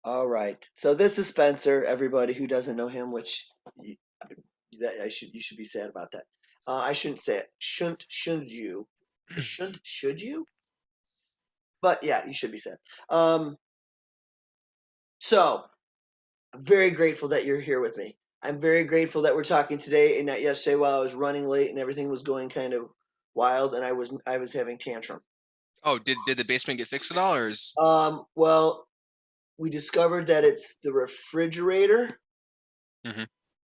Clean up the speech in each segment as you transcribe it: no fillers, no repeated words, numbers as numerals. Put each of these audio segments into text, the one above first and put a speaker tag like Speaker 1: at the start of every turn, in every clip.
Speaker 1: All right. So this is Spencer. Everybody who doesn't know him, which you, you should be sad about that. I shouldn't say it. Shouldn't you? Should you? But yeah, you should be sad. Um, so I'm very grateful that you're here with me. I'm very grateful that we're talking today and not yesterday while I was running late and everything was going kind of wild and I was having tantrum.
Speaker 2: Oh, did the basement get fixed at all, or is?
Speaker 1: Well, we discovered that it's the refrigerator,
Speaker 2: Mhm.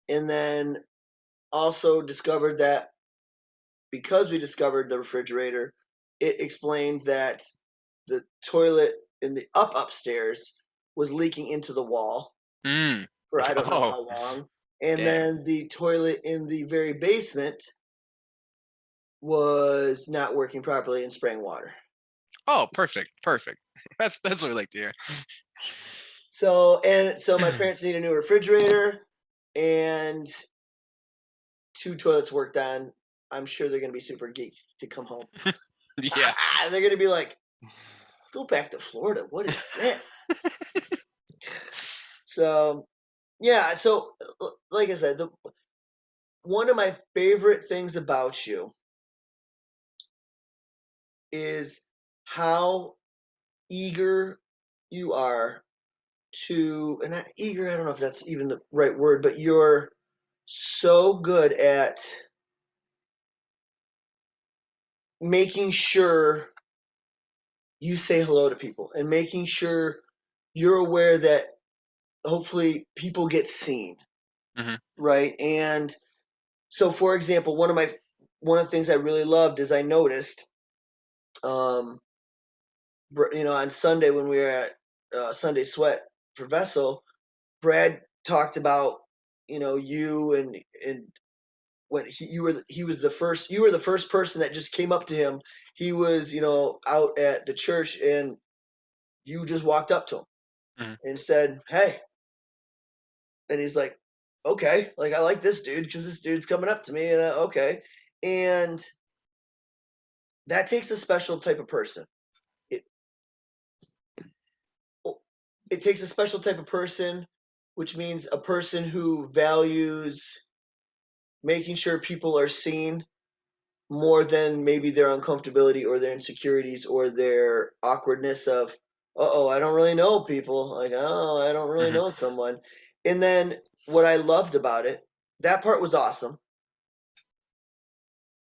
Speaker 1: and then also discovered that because we discovered the refrigerator, it explained that the toilet in the upstairs was leaking into the wall
Speaker 2: Mm.
Speaker 1: for I don't know
Speaker 2: Oh,
Speaker 1: how long. And
Speaker 2: damn.
Speaker 1: then the toilet in the very basement was not working properly and spraying water.
Speaker 2: Oh, perfect, perfect. That's what we like to hear.
Speaker 1: So my parents need a new refrigerator and two toilets worked on. I'm sure they're going to be super geeked to come home.
Speaker 2: Yeah.
Speaker 1: They're going to be like, let's go back to Florida. What is this? So, yeah. So, like I said, one of my favorite things about you is how eager you are and not eager, I don't know if that's even the right word, but you're so good at making sure you say hello to people and making sure you're aware that hopefully people get seen,
Speaker 2: Hmm.
Speaker 1: right? And so, for example, one of the things I really loved is I noticed, um, on Sunday when we were at Sunday Sweat for Vessel, Brad talked about you and when he was the first you were the first person that just came up to him. He was out at the church and you just walked up to him
Speaker 2: Hmm.
Speaker 1: and said, "Hey," and he's like, "Okay, like I like this dude because this dude's coming up to me and okay." And that takes a special type of person. It it takes a special type of person, which means a person who values making sure people are seen more than maybe their uncomfortability or their insecurities or their awkwardness of, oh, I don't really know people. Like, oh, I don't really
Speaker 2: Hmm.
Speaker 1: know someone. And then what I loved about it, that part was awesome.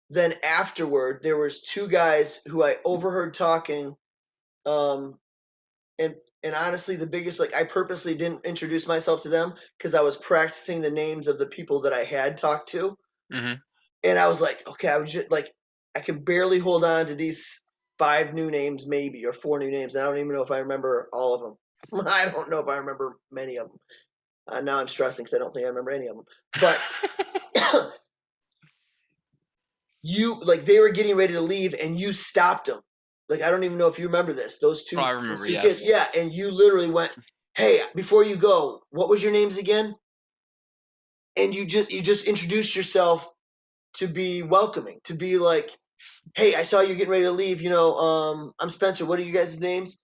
Speaker 1: Then afterward, there was two guys who I overheard talking, um, and and honestly, the biggest like I purposely didn't introduce myself to them because I was practicing the names of the people that I had talked to,
Speaker 2: Hmm.
Speaker 1: and I was like, okay, I was just like, I can barely hold on to these five new names, maybe, or four new names. I don't even know if I remember all of them. I don't know if I remember many of them. Now I'm stressing because I don't think I remember any of them. But you, like, they were getting ready to leave, and you stopped them. Like, I don't even know if you remember this. Those
Speaker 2: Oh, I
Speaker 1: those
Speaker 2: remember.
Speaker 1: two kids,
Speaker 2: Yes.
Speaker 1: yeah. And you literally went, "Hey, before you go, what was your names again?" And you just introduced yourself to be welcoming, to be like, hey, I saw you getting ready to leave. I'm Spencer. What are you guys' names?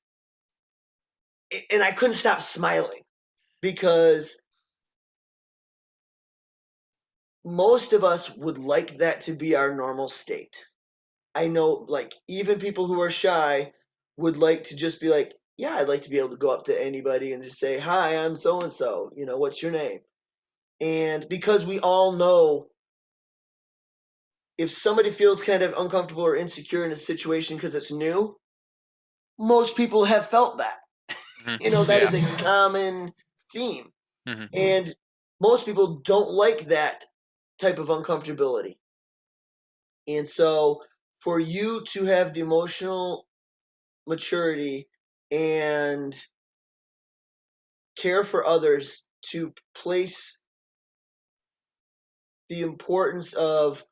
Speaker 1: And I couldn't stop smiling because most of us would like that to be our normal state. I know, like, even people who are shy would like to just be like, yeah, I'd like to be able to go up to anybody and just say, hi, I'm so and so. What's your name? And because we all know if somebody feels kind of uncomfortable or insecure in a situation because it's new, most people have felt that.
Speaker 2: Hmm.
Speaker 1: That
Speaker 2: Yeah.
Speaker 1: is a common theme.
Speaker 2: Hmm.
Speaker 1: And most people don't like that type of uncomfortability. And so for you to have the emotional maturity and care for others to place the importance of,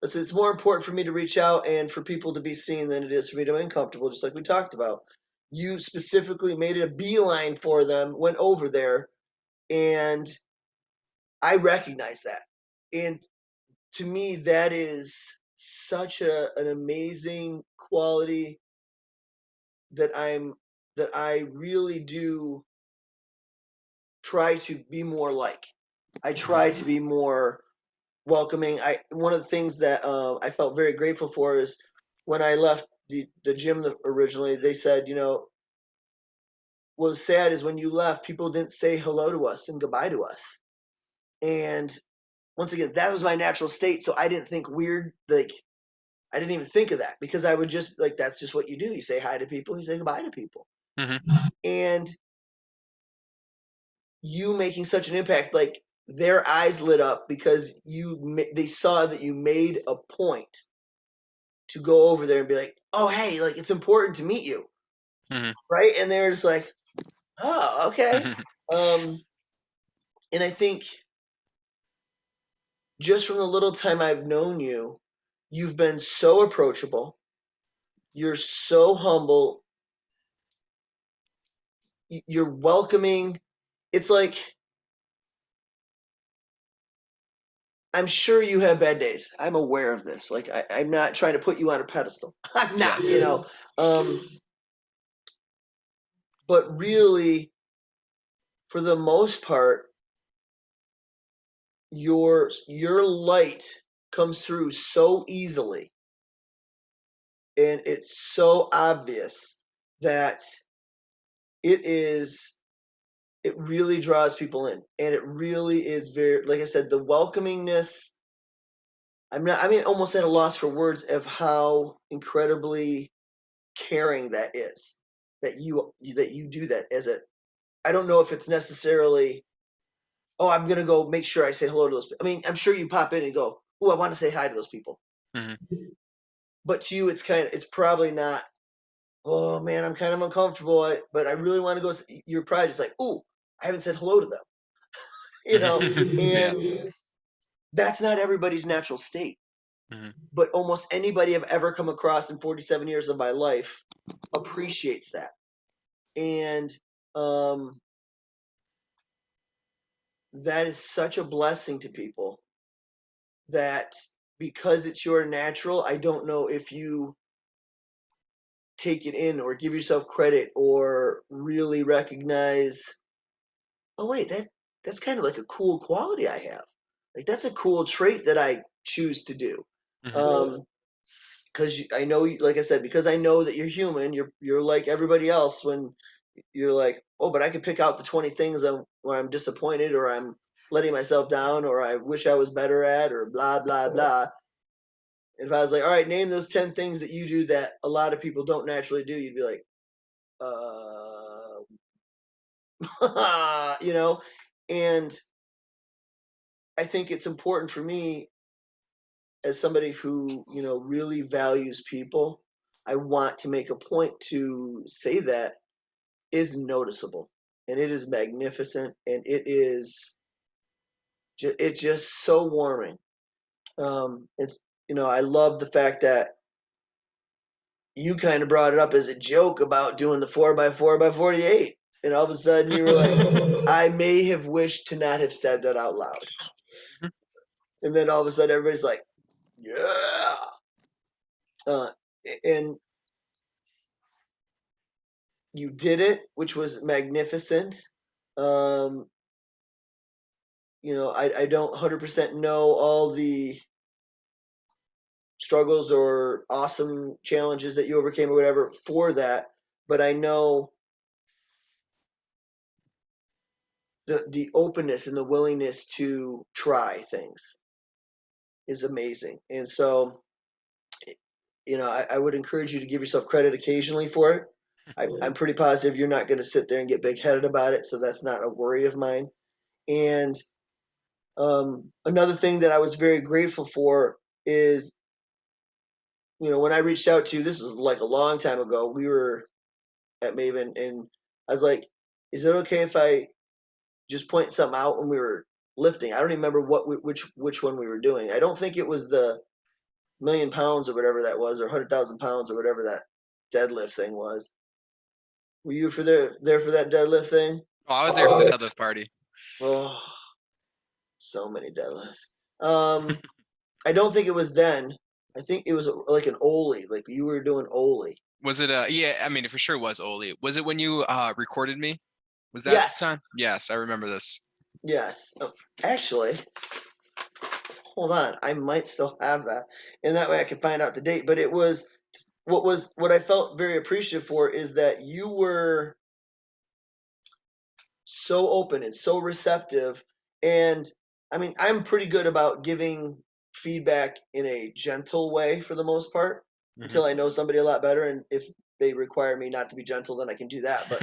Speaker 1: let's say, it's more important for me to reach out and for people to be seen than it is for me to be uncomfortable, just like we talked about. You specifically made it a beeline for them, went over there, and I recognize that. And to me, that is such an amazing quality that I really do try to be more like. I try to be more welcoming. I One of the things that I felt very grateful for is when I left the gym originally. They said, what was sad is when you left, people didn't say hello to us and goodbye to us. And once again, that was my natural state, so I didn't think weird. Like I didn't even think of that because I would just like that's just what you do. You say hi to people, you say goodbye to people,
Speaker 2: Hmm.
Speaker 1: and you making such an impact, like their eyes lit up because they saw that you made a point to go over there and be like, oh hey, like it's important to meet you,
Speaker 2: Hmm.
Speaker 1: right? And they're just like, oh okay.
Speaker 2: Hmm.
Speaker 1: Um, and I think just from the little time I've known you, you've been so approachable. You're so humble. You're welcoming. It's like I'm sure you have bad days. I'm aware of this. Like I'm not trying to put you on a pedestal. I'm not,
Speaker 2: Yes.
Speaker 1: Um, but really, for the most part, your light comes through so easily, and it's so obvious that it is. It really draws people in, and it really is very, like I said, the welcomingness. I'm not. I mean, almost at a loss for words of how incredibly caring that is that you do that as a I don't know if it's necessarily, oh, I'm gonna go make sure I say hello to those. I mean, I'm sure you pop in and go, oh, I want to say hi to those people.
Speaker 2: Hmm.
Speaker 1: But to you, it's probably not. Oh man, I'm kind of uncomfortable, but I really want to go. You're probably just like, oh, I haven't said hello to them, you
Speaker 2: Hmm.
Speaker 1: know,
Speaker 2: Yeah.
Speaker 1: and that's not everybody's natural state.
Speaker 2: Hmm.
Speaker 1: But almost anybody I've ever come across in 47 years of my life appreciates that, and um, that is such a blessing to people that because it's your natural, I don't know if you take it in or give yourself credit or really recognize, oh wait, that's kind of like a cool quality I have. Like that's a cool trait that I choose to do.
Speaker 2: Hmm.
Speaker 1: Um, because I know, like I said, because I know that you're human. You're like everybody else. When you're like, oh, but I can pick out the 20 things where I'm disappointed or I'm letting myself down or I wish I was better at or blah blah blah. If I was like, all right, name those 10 things that you do that a lot of people don't naturally do, you'd be like, you know? And I think it's important for me as somebody who, really values people. I want to make a point to say that is noticeable and it is magnificent and it's just so warming. I love the fact that you kind of brought it up as a joke about doing the 4x4x48. And all of a sudden you were like, I may have wished to not have said that out loud. And then all of a sudden everybody's like, yeah. Uh, and you did it, which was magnificent. Um, I don't 100% know all the struggles or awesome challenges that you overcame or whatever for that, but I know the openness and the willingness to try things is amazing. And so, I would encourage you to give yourself credit occasionally for it. I'm pretty positive you're not going to sit there and get big headed about it, so that's not a worry of mine. And another thing that I was very grateful for is, when I reached out to you, this was like a long time ago. We were at Maven, and I was like, "Is it okay if I just point something out when we were lifting?" I don't even remember which one we were doing. I don't think it was the 1,000,000 pounds or whatever that was, or 100,000 pounds or whatever that deadlift thing was. Were you there for that deadlift thing?
Speaker 2: Oh, I was there for the deadlift party.
Speaker 1: Oh, so many deadlifts. Um, I don't think it was then. I think it was like an Oli, like you were doing Oli.
Speaker 2: Was it yeah, I mean it for sure was Oli. Was it when you recorded me? Was that the
Speaker 1: Yes,
Speaker 2: time? Yes, I remember this.
Speaker 1: yes. Actually, hold on. I might still have that, and that way I can find out the date. But it was what I felt very appreciative for is that you were so open and so receptive. And I mean, I'm pretty good about giving feedback in a gentle way for the most part
Speaker 2: Hmm.
Speaker 1: until I know somebody a lot better. And if they require me not to be gentle, then I can do that. But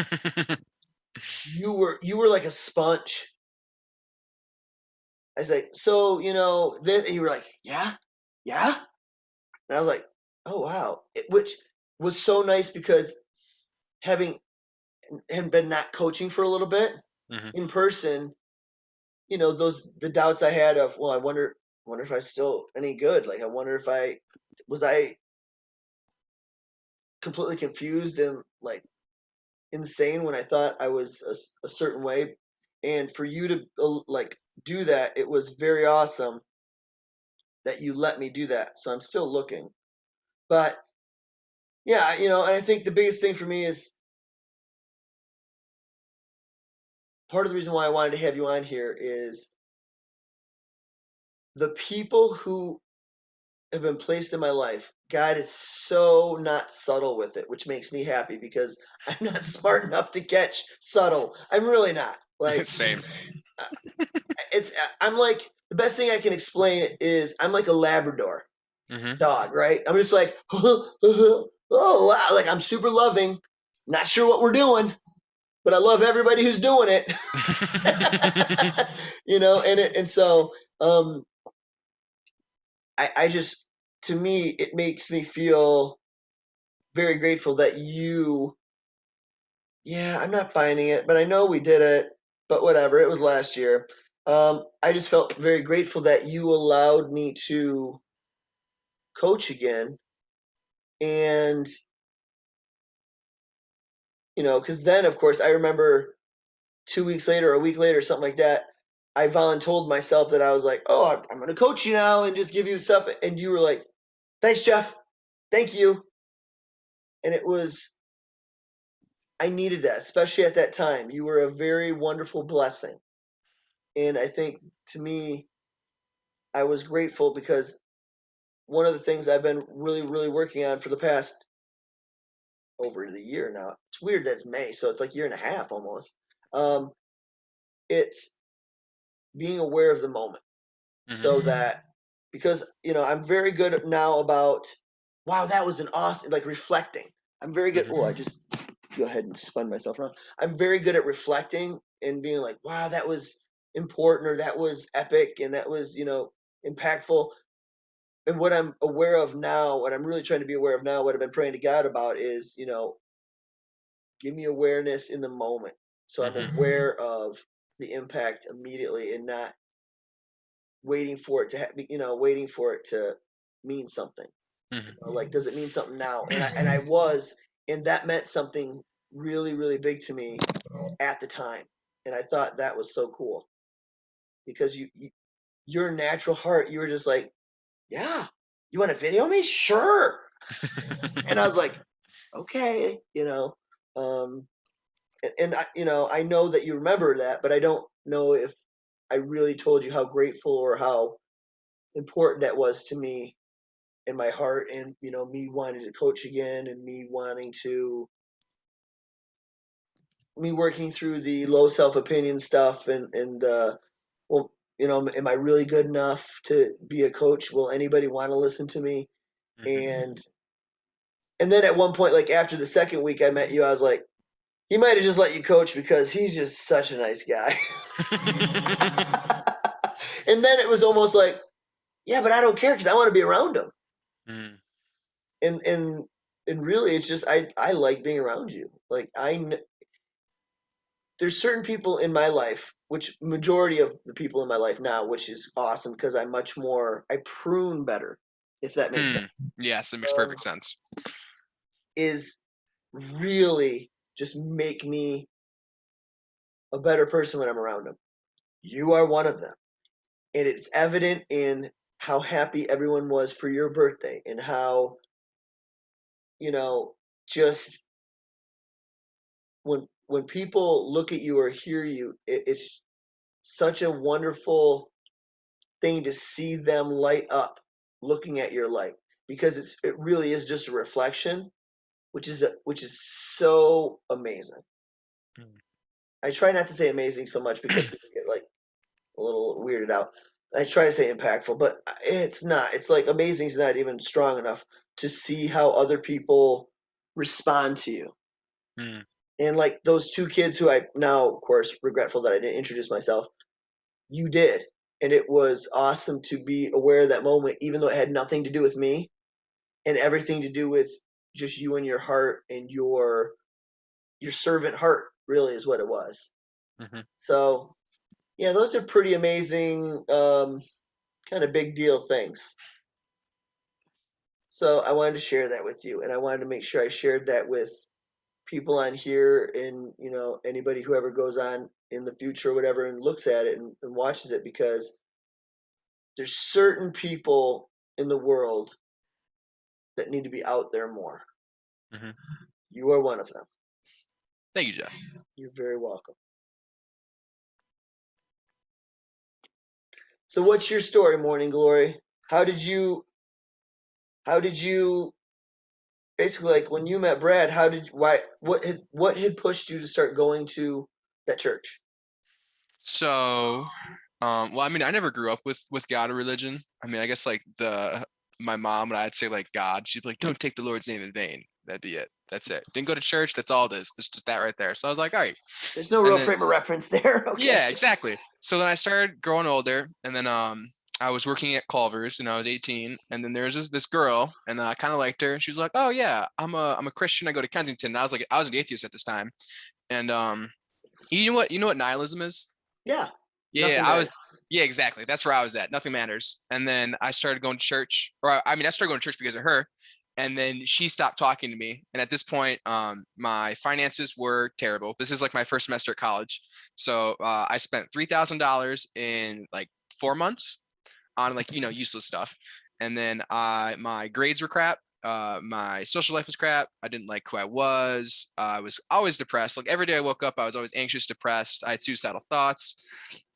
Speaker 1: you were like a sponge. I was like, so this, and you were like, yeah, yeah, and I was like, oh wow, which was so nice because having and been not coaching for a little bit
Speaker 2: Hmm.
Speaker 1: in person, those the doubts I had of, well, I wonder if I still any good. Like, I wonder if I completely confused and like insane when I thought I was a certain way. And for you to like do that, it was very awesome that you let me do that. So I'm still looking, but yeah, and I think the biggest thing for me is part of the reason why I wanted to have you on here is the people who have been placed in my life. God is so not subtle with it, which makes me happy because I'm not smart enough to catch subtle. I'm really not. Like,
Speaker 2: Same.
Speaker 1: uh, it's I'm like the best thing I can explain it is I'm like a Labrador
Speaker 2: Hmm.
Speaker 1: dog, right? I'm just like, oh wow, like I'm super loving, not sure what we're doing, but I love everybody who's doing it. And so I just, to me, it makes me feel very grateful that yeah, I'm not finding it, but I know we did it, but whatever, it was last year. I just felt very grateful that you allowed me to coach again. And, because then, of course, I remember 2 weeks later, a week later, something like that, I voluntold myself that I was like, oh, I'm going to coach you now and just give you stuff. And you were like, thanks, Jeff. Thank you. And I needed that, especially at that time. You were a very wonderful blessing. And I think to me, I was grateful because one of the things I've been really, really working on for the past over the year now, it's weird that it's May, so it's like a year and a half almost. Um, it's being aware of the moment
Speaker 2: Hmm.
Speaker 1: so that because I'm very good now about wow, that was an awesome, like reflecting. I'm very good.
Speaker 2: Hmm.
Speaker 1: Oh, I just go ahead and spun myself around. I'm very good at reflecting and being like, wow, that was important, or that was epic, and that was impactful. And what I'm aware of now, what I'm really trying to be aware of now, what I've been praying to God about is, give me awareness in the moment. So I'm
Speaker 2: Hmm.
Speaker 1: aware of the impact immediately and not waiting for it to waiting for it to mean something.
Speaker 2: Hmm.
Speaker 1: Like, does it mean something now? And I was, and that meant something really, really big to me at the time. And I thought that was so cool because your natural heart, you were just like, yeah, you want to video me? Sure. And I was like, okay, um, and I know that you remember that, but I don't know if I really told you how grateful or how important that was to me in my heart, and me wanting to coach again, and me working through the low self opinion stuff, and well, am I really good enough to be a coach? Will anybody want to listen to me? And and then at one point, like after the second week I met you, I was like, he might have just let you coach because he's just such a nice guy. And then it was almost like, yeah, but I don't care because I want to be around him.
Speaker 2: Hmm.
Speaker 1: And really, it's just I like being around you. Like there's certain people in my life, which majority of the people in my life now, which is awesome because I prune better, if that makes sense.
Speaker 2: Hmm. Yes, it makes
Speaker 1: Um,
Speaker 2: perfect sense.
Speaker 1: is really just make me a better person when I'm around them. You are one of them, and it's evident in how happy everyone was for your birthday, and how you know just when when people look at you or hear you, it's such a wonderful thing to see them light up looking at your light, because it really is just a reflection, which is so amazing.
Speaker 2: Mm.
Speaker 1: I try not to say amazing so much because people get like a little weirded out. I try to say impactful, but it's not. It's like amazing is not even strong enough to see how other people respond to you.
Speaker 2: Mm.
Speaker 1: And like those two kids who I now, of course, regretful that I didn't introduce myself, you did. And it was awesome to be aware of that moment, even though it had nothing to do with me and everything to do with just you and your heart and your servant heart, really is what it was.
Speaker 2: Mhm.
Speaker 1: So yeah, those are pretty amazing, kind of big deal things. So I wanted to share that with you, and I wanted to make sure I shared that with people on here, and anybody who ever goes on in the future or whatever and looks at it and watches it, because there's certain people in the world that need to be out there more.
Speaker 2: Mhm.
Speaker 1: You are one of them.
Speaker 2: Thank you, Jeff.
Speaker 1: You're very welcome. So what's your story, Morning Glory? How did you basically, like, when you met Brad, how did why what had pushed you to start going to that church?
Speaker 2: So, well, I mean, I never grew up with God or religion. I mean, I guess like the my mom and I'd say like God, she'd be like, "Don't take the Lord's name in vain." That'd be it. That's it. Didn't go to church. That's all it is. That's just that right there. So I was like, all right.
Speaker 1: There's no
Speaker 2: And
Speaker 1: real
Speaker 2: then
Speaker 1: frame of reference there. Okay.
Speaker 2: yeah, exactly. So then I started growing older, and then I was working at Culver's, and I was 18, and then there was this girl, and I kind of liked her. She was like, "Oh yeah, I'm a Christian. I go to Kensington." And I was like, I was an atheist at this time, and you know what nihilism is?
Speaker 1: Yeah.
Speaker 2: Yeah,
Speaker 1: Nothing
Speaker 2: I
Speaker 1: matters.
Speaker 2: was. Yeah, exactly. That's where I was at. Nothing matters. And then I started going to church, or I mean, I started going to church because of her. And then she stopped talking to me. And at this point, my finances were terrible. This is like my first semester at college, so I spent $3,000 in like 4 months on like useless stuff. And then my grades were crap. My social life was crap. I didn't like who I was. I was always depressed. Like every day I woke up, I was always anxious, depressed. I had suicidal thoughts.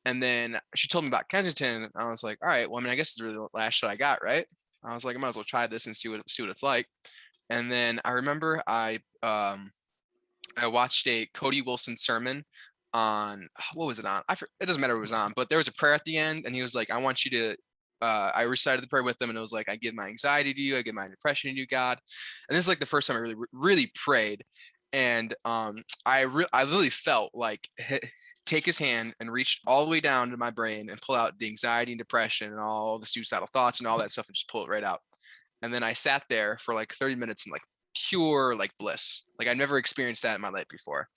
Speaker 2: And then she told me about Kensington, and I was like, all right, well, I mean, I guess it's really the last shot I got, right? I was like, I might as well try this and see what it's like. And then I remember I watched a Cody Wilson sermon on what was it on? It doesn't matter what it was on, but there was a prayer at the end, and he was like, I want you to. I recited the prayer with them, and it was like, I give my anxiety to you, I give my depression to you, God. And this is like the first time I really prayed, and I literally felt like take his hand and reach all the way down to my brain and pull out the anxiety and depression and all the suicidal thoughts and all that stuff and just pull it right out. And then I sat there for like 30 minutes in like pure like bliss. Like I've never experienced that in my life before.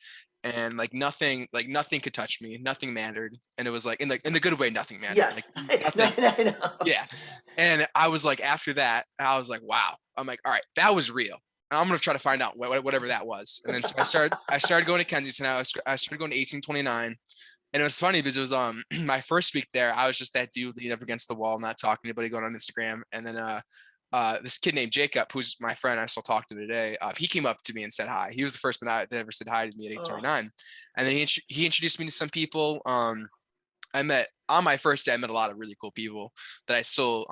Speaker 2: And like nothing could touch me, nothing mattered. And it was like in the good way, nothing mattered. Like
Speaker 1: Yes. No,
Speaker 2: nothing.
Speaker 1: I know.
Speaker 2: Yeah. And I was like, after that, I was like, wow. I'm like, all right, that was real. And I'm gonna try to find out whatever that was. And then so I started going to Kensington. I started going to 1829. And it was funny because it was my first week there. I was just that dude leaning up against the wall, not talking to anybody, going on Instagram. And then this kid named Jacob, who's my friend, I still talk to today. He came up to me and said hi. He was the first man that ever said hi to me at
Speaker 1: Oh,
Speaker 2: 1829. And then he introduced me to some people. I met on my first day. I met a lot of really cool people that I still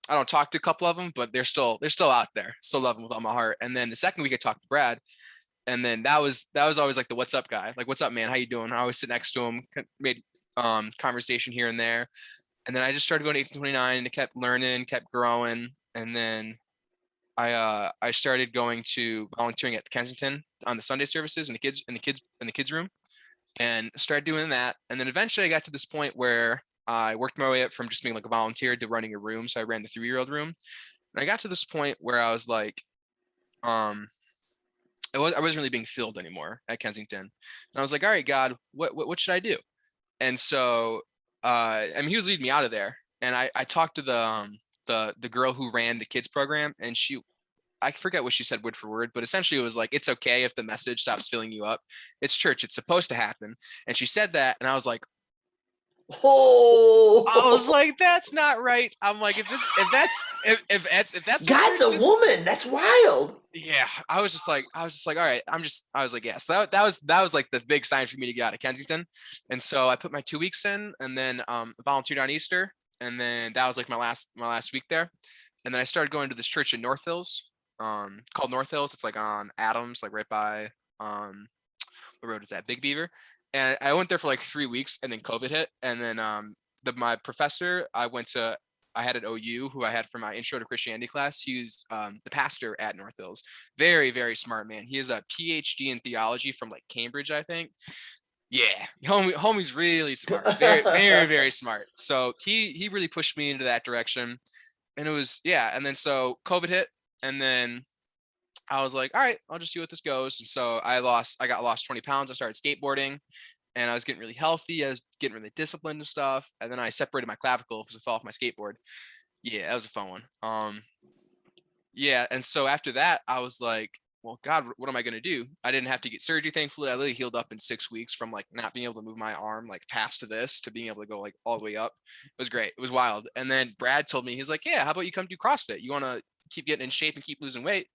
Speaker 2: I don't talk to a couple of them, but they're still out there. Still love them with all my heart. And then the second week I talked to Brad, and then that was always like the what's up guy, like what's up man, how you doing? I always sit next to him, made conversation here and there. And then I just started going to 1829 and it kept learning, kept growing. And then I started going to volunteering at Kensington on the Sunday services and the kids room, and started doing that. And then eventually I got to this point where I worked my way up from just being like a volunteer to running a room. So I ran the 3-year-old room, and I got to this point where I was like, um, I wasn't really being filled anymore at Kensington. And I was like, all right, God, what should I do? And so I mean, he was leading me out of there. And I talked to the girl who ran the kids program, and I forget what she said word for word, but essentially it was like, it's okay if the message stops filling you up. It's church. It's supposed to happen. And she said that, and I was like, I was
Speaker 1: Oh,
Speaker 2: like, that's not right. I'm like, if that's what
Speaker 1: God's
Speaker 2: church
Speaker 1: a
Speaker 2: is,
Speaker 1: woman. That's wild.
Speaker 2: yeah. I was just like, all right. I was like, yeah. So that was like the big sign for me to get out of Kensington. And so I put my 2 weeks in, and then volunteered on Easter, and then that was like my last week there. And then I started going to this church in North Hills, called North Hills. It's like on Adams, like right by what road is that? Big Beaver. And I went there for like 3 weeks, and then COVID hit. And then my professor I had at OU who I had for my intro to Christianity class. He was the pastor at North Hills. Very, very smart man. He has a PhD in theology from like Cambridge, I think. Yeah, homie's really smart. Very, very, very smart. So he really pushed me into that direction. And it was, yeah. And then so COVID hit, and then I was like, all right, I'll just see what this goes. And so I got lost 20 pounds. I started skateboarding, and I was getting really healthy. I was getting really disciplined and stuff. And then I separated my clavicle because I fell off my skateboard. Yeah, that was a fun one. Yeah. And so after that, I was like, well, God, what am I going to do? I didn't have to get surgery. Thankfully, I literally healed up in 6 weeks from like not being able to move my arm like past to this to being able to go like all the way up. It was great. It was wild. And then Brad told me, he's like, yeah, how about you come do CrossFit? You want to keep getting in shape and keep losing weight?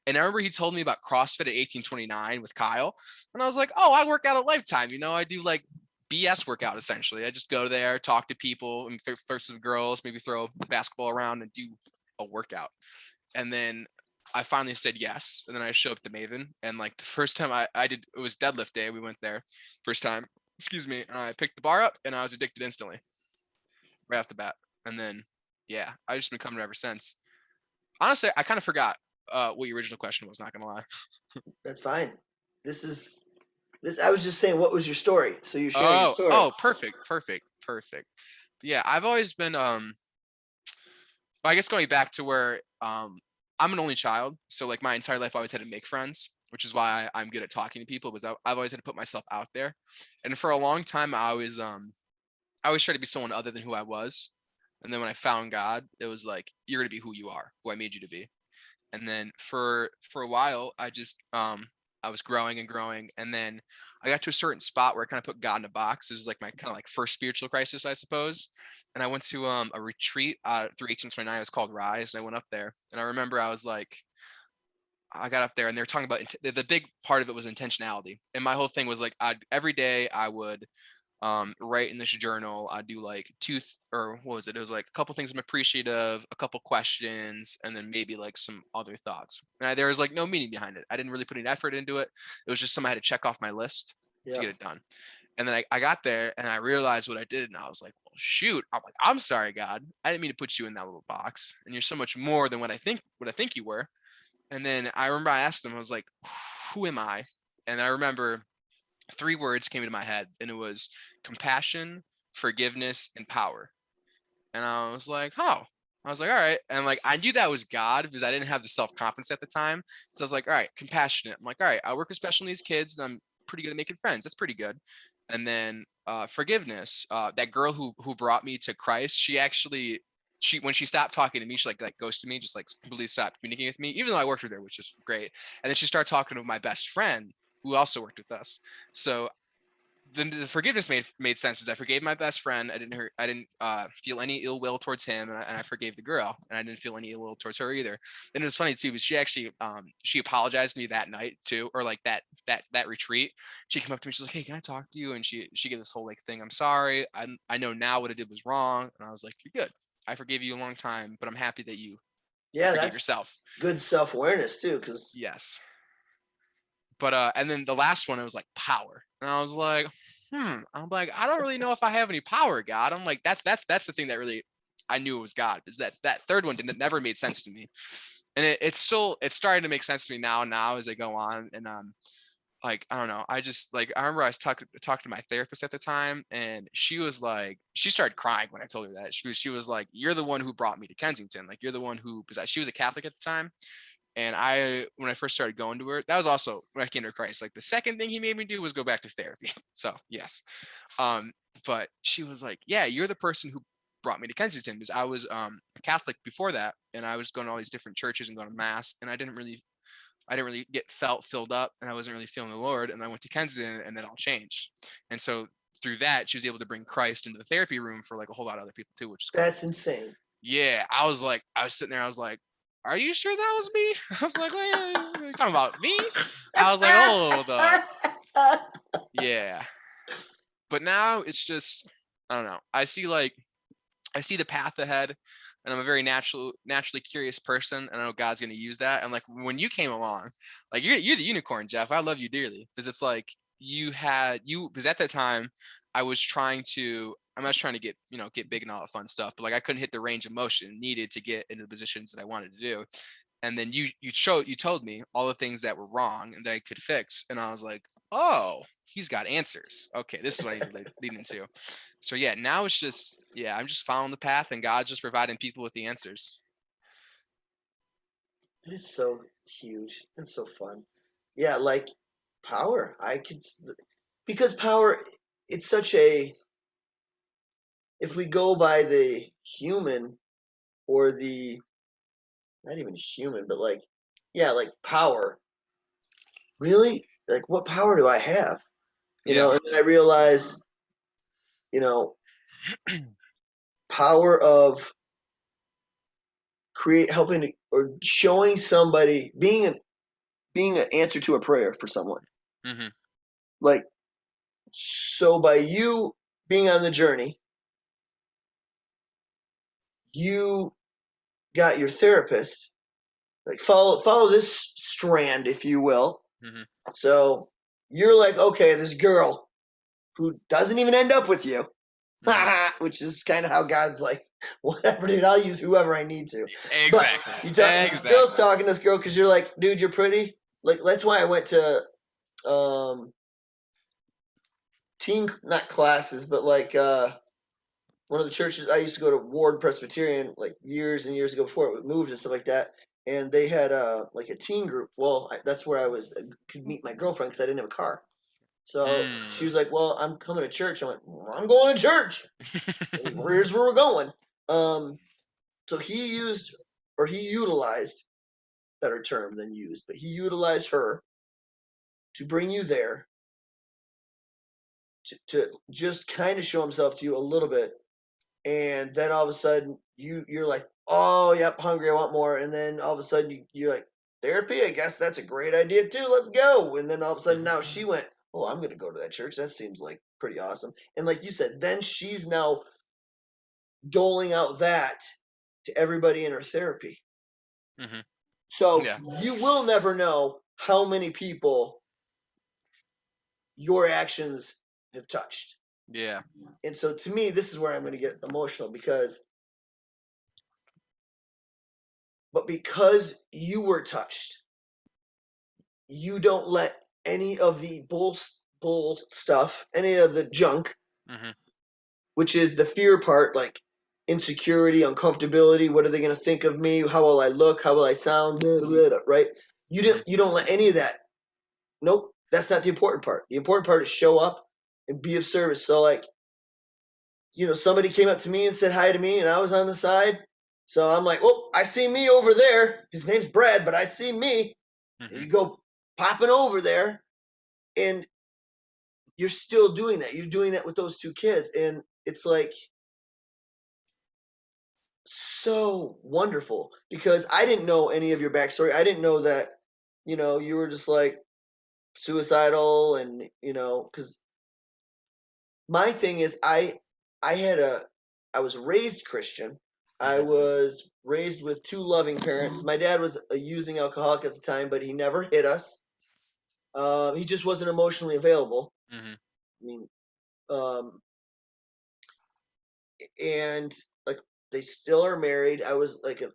Speaker 2: And I remember he told me about CrossFit at 1829 with Kyle. And I was like, oh, I work out a lifetime. I do like BS workout essentially. I just go there, talk to people and first some girls, maybe throw a basketball around and do a workout. And then I finally said yes. And then I showed up to Maven. And like the first time I did, it was deadlift day. We went there first time, excuse me. And I picked the bar up, and I was addicted instantly right off the bat. And then, yeah, I've just been coming ever since. Honestly, I kind of forgot what your original question was, not going to lie.
Speaker 1: That's fine. This is this. I was just saying, what was your story? So you're sharing your story.
Speaker 2: Oh, perfect, perfect, perfect. But yeah, I've always been, well, I guess going back to where I'm an only child, so like my entire life I always had to make friends, which is why I'm good at talking to people, because I've always had to put myself out there. And for a long time, I always tried to be someone other than who I was. And then when I found God, it was like, you're gonna be who you are, who I made you to be. And then for a while, I was growing and growing, and then I got to a certain spot where I kind of put God in a box. This is like my kind of like first spiritual crisis, I suppose. And I went to a retreat through 1829. It was called Rise, and I went up there, and I remember I got up there, and they were talking about the big part of it was intentionality, and my whole thing was like, every day I would write in this journal. I do like or what was it? It was like a couple things I'm appreciative, a couple questions, and then maybe like some other thoughts. And there was like no meaning behind it. I didn't really put any effort into it. It was just something I had to check off my list to
Speaker 1: Yeah.
Speaker 2: get it done. And then I got there, and I realized what I did, and I was like, well, shoot. I'm like, I'm sorry, God. I didn't mean to put you in that little box. And you're so much more than what I think you were. And then I remember I asked him, I was like, who am I? And I remember three words came into my head, and it was compassion, forgiveness, and power. And I was like, oh. I was like, all right. And like I knew that was God because I didn't have the self-confidence at the time. So I was like, all right, compassionate. I'm like, all right, I work with special needs kids, and I'm pretty good at making friends. That's pretty good. And then forgiveness. That girl who brought me to Christ, she when she stopped talking to me, she like ghosted me, just like completely stopped communicating with me, even though I worked with her, which is great. And then she started talking to my best friend who also worked with us. So the forgiveness made sense because I forgave my best friend. I didn't feel any ill will towards him, and I forgave the girl, and I didn't feel any ill will towards her either. And it was funny too because she actually she apologized to me that night too, or like that retreat. She came up to me, she's like, "Hey, can I talk to you?" And she gave this whole like thing. I'm sorry. I know now what I did was wrong, and I was like, "You're good. I forgave you a long time, but I'm happy that you
Speaker 1: Yeah,
Speaker 2: forgave
Speaker 1: that's
Speaker 2: yourself."
Speaker 1: good self-awareness too, because
Speaker 2: Yes. But and then the last one, it was like power, and I was like, I'm like, I don't really know if I have any power, God. I'm like, that's the thing that really I knew it was God, is that third one didn't never made sense to me, and it's starting to make sense to me now as I go on. And like I don't know, I just like I remember I was talking to my therapist at the time, and she was like, she started crying when I told her that. She was like, you're the one who brought me to Kensington, like you're the one who, because she was a Catholic at the time. And when I first started going to her, that was also when I came to Christ. Like the second thing he made me do was go back to therapy. So yes. Um, but she was like, yeah, you're the person who brought me to Kensington, because I was a Catholic before that, and I was going to all these different churches and going to mass, and I didn't really get filled up, and I wasn't really feeling the Lord. And I went to Kensington, and then all changed. And so through that, she was able to bring Christ into the therapy room for like a whole lot of other people too, which is kind of
Speaker 1: That's
Speaker 2: cool.
Speaker 1: insane.
Speaker 2: Yeah, I was sitting there, I was like, "Are you sure that was me?" I was like, "What are you talking about me?" I was like, "Hold up, yeah." But now it's just, I don't know. I see the path ahead, and I'm a very naturally curious person, and I know God's going to use that. And like when you came along, like you're the unicorn, Jeff. I love you dearly because it's like because at that time I was trying to. I'm not trying to get big and all that fun stuff, but like I couldn't hit the range of motion needed to get into the positions that I wanted to do. And then you told me all the things that were wrong and that I could fix, and I was like, oh, he's got answers. Okay, this is what I need to lead into. So yeah, now it's just, yeah, I'm just following the path, and God's just providing people with the answers.
Speaker 1: It is so huge and so fun. Yeah, like power. Because power, it's such a, if we go by the human or the, not even human, but like, yeah, like power, really? Like, what power do I have?
Speaker 2: Yeah.
Speaker 1: And then I realize, you know, power of helping or showing somebody, being an answer to a prayer for someone.
Speaker 2: Hmm.
Speaker 1: Like, so by you being on the journey, you got your therapist, like follow this strand, if you will.
Speaker 2: Hmm.
Speaker 1: So you're like, okay, this girl who doesn't even end up with you,
Speaker 2: Hmm.
Speaker 1: which is kind of how God's like, whatever, dude, I'll use whoever I need to. But
Speaker 2: Exactly.
Speaker 1: this girl's
Speaker 2: Exactly.
Speaker 1: talking to this girl because you're like, dude, you're pretty. Like that's why I went to um teen, not classes, but like one of the churches I used to go to, Ward Presbyterian, like years and years ago before it moved and stuff like that. And they had like a teen group. Well, that's where I could meet my girlfriend because I didn't have a car. So she
Speaker 2: Mm.
Speaker 1: was like, "Well, I'm coming to church." I went, well, "I'm going to church. Here's where we're going." Um, so he utilized, better term than used, but he utilized her to bring you there to just kind of show himself to you a little bit, and then all of a sudden you're like, oh yep, hungry, I want more, and then all of a sudden you're like, therapy, I guess that's a great idea too, let's go. And then all of a sudden now she went, oh, I'm gonna go to that church, that seems like pretty awesome. And like you said, then she's now doling out that to everybody in her therapy.
Speaker 2: Hmm.
Speaker 1: So
Speaker 2: Yeah.
Speaker 1: you will never know how many people your actions have touched.
Speaker 2: Yeah.
Speaker 1: And so to me, this is where I'm going to get emotional, because you were touched, you don't let any of the bull stuff, any of the junk,
Speaker 2: Hmm.
Speaker 1: which is the fear part, like insecurity, uncomfortability. What are they going to think of me? How will I look? How will I sound? Blah, blah, blah, right?
Speaker 2: Hmm.
Speaker 1: You don't let any of that. Nope, that's not the important part. The important part is show up and be of service. So like, somebody came up to me and said hi to me, and I was on the side. So I'm like, oh, I see me over there. His name's Brad, but I see me. And
Speaker 2: Hmm.
Speaker 1: you go popping over there, and you're still doing that. You're doing that with those two kids, and it's like so wonderful because I didn't know any of your backstory. I didn't know that, you were just like suicidal, and because my thing is, I was raised Christian. I
Speaker 2: Hmm.
Speaker 1: was raised with two loving parents. My dad was a using alcoholic at the time, but he never hit us. He just wasn't emotionally available.
Speaker 2: Hmm.
Speaker 1: I mean, um, and like they still are married. I was like an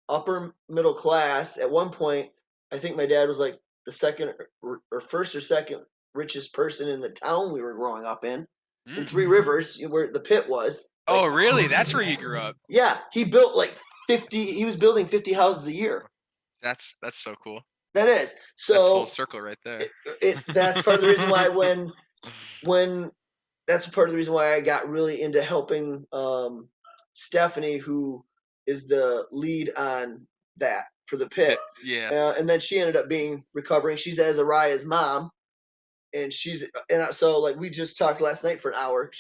Speaker 1: upper middle class at one point. I think my dad was like the second or first or second richest person in the town we were growing up in
Speaker 2: Mm.
Speaker 1: Three Rivers, where the pit was. Like,
Speaker 2: Oh, really? That's where you grew up.
Speaker 1: yeah, he built like 50. He was building 50 houses a year.
Speaker 2: That's so cool.
Speaker 1: That is
Speaker 2: That's full
Speaker 1: so.
Speaker 2: circle right there.
Speaker 1: That's part of the reason why when that's part of the reason why I got really into helping Stephanie, who is the lead on that for the pit.
Speaker 2: Yeah.
Speaker 1: And then she ended up being recovering. She's Azariah's mom. and so like we just talked last night for an hour.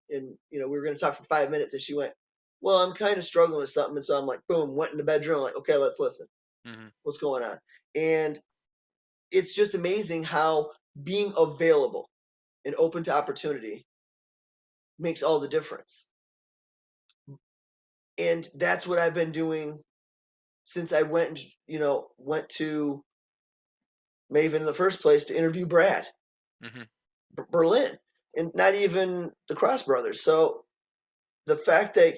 Speaker 1: And we were going to talk for 5 minutes, and she went, "Well, I'm kind of struggling with something," and so I'm like, boom, went in the bedroom, like, okay, let's listen.
Speaker 2: Mm-hmm.
Speaker 1: What's going on? And it's just amazing how being available and open to opportunity makes all the difference. And that's what I've been doing since I went to Maven in the first place to interview Brad
Speaker 2: Mm-hmm.
Speaker 1: Berlin, and not even the Cross Brothers. So the fact that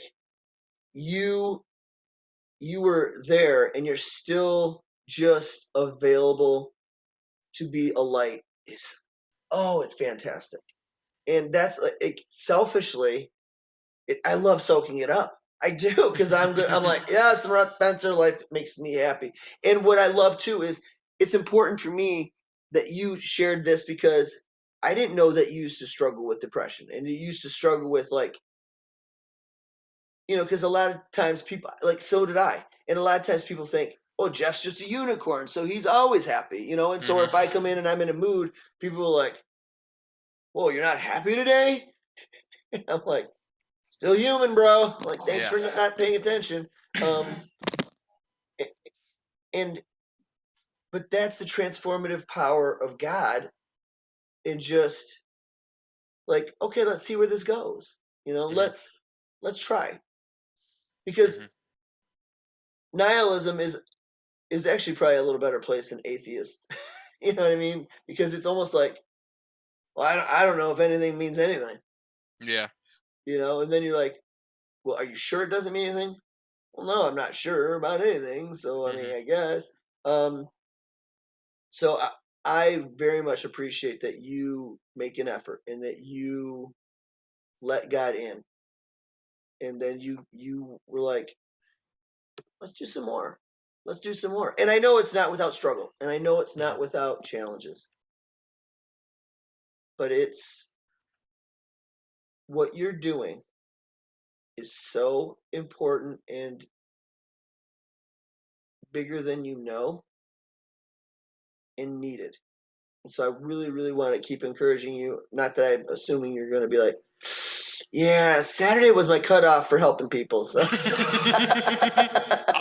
Speaker 1: you you were there and you're still just available to be a light is, oh, it's fantastic. And that's selfishly, I love soaking it up. I do, because I'm good. I'm like, yes, Spencer, life makes me happy. And what I love too is it's important for me that you shared this, because I didn't know that you used to struggle with depression, and you used to struggle with, like, because a lot of times people, like, so did I. And a lot of times people think, oh, Jeff's just a unicorn, so he's always happy, And so
Speaker 2: Mm-hmm.
Speaker 1: if I come in and I'm in a mood, people are like, whoa, you're not happy today? I'm like, still human, bro. I'm like, thanks
Speaker 2: Yeah.
Speaker 1: for not paying attention. Um, and but that's the transformative power of God, and just like, okay, let's see where this goes.
Speaker 2: Mm-hmm.
Speaker 1: Let's try, because
Speaker 2: Mm-hmm.
Speaker 1: nihilism is actually probably a little better place than atheist. You know what I mean? Because it's almost like, well, I don't know if anything means anything.
Speaker 2: Yeah.
Speaker 1: And then you're like, well, are you sure it doesn't mean anything? Well, no, I'm not sure about anything. So I
Speaker 2: Mm-hmm.
Speaker 1: mean, I guess. Um, so I very much appreciate that you make an effort and that you let God in, and then you were like, let's do some more. Let's do some more. And I know it's not without struggle, and I know it's
Speaker 2: Mm-hmm.
Speaker 1: not without challenges, but it's what you're doing is so important and bigger than you know, and needed. And so I really, really want to keep encouraging you. Not that I'm assuming you're going to be like, yeah, Saturday was my cutoff for helping people. So
Speaker 2: I'm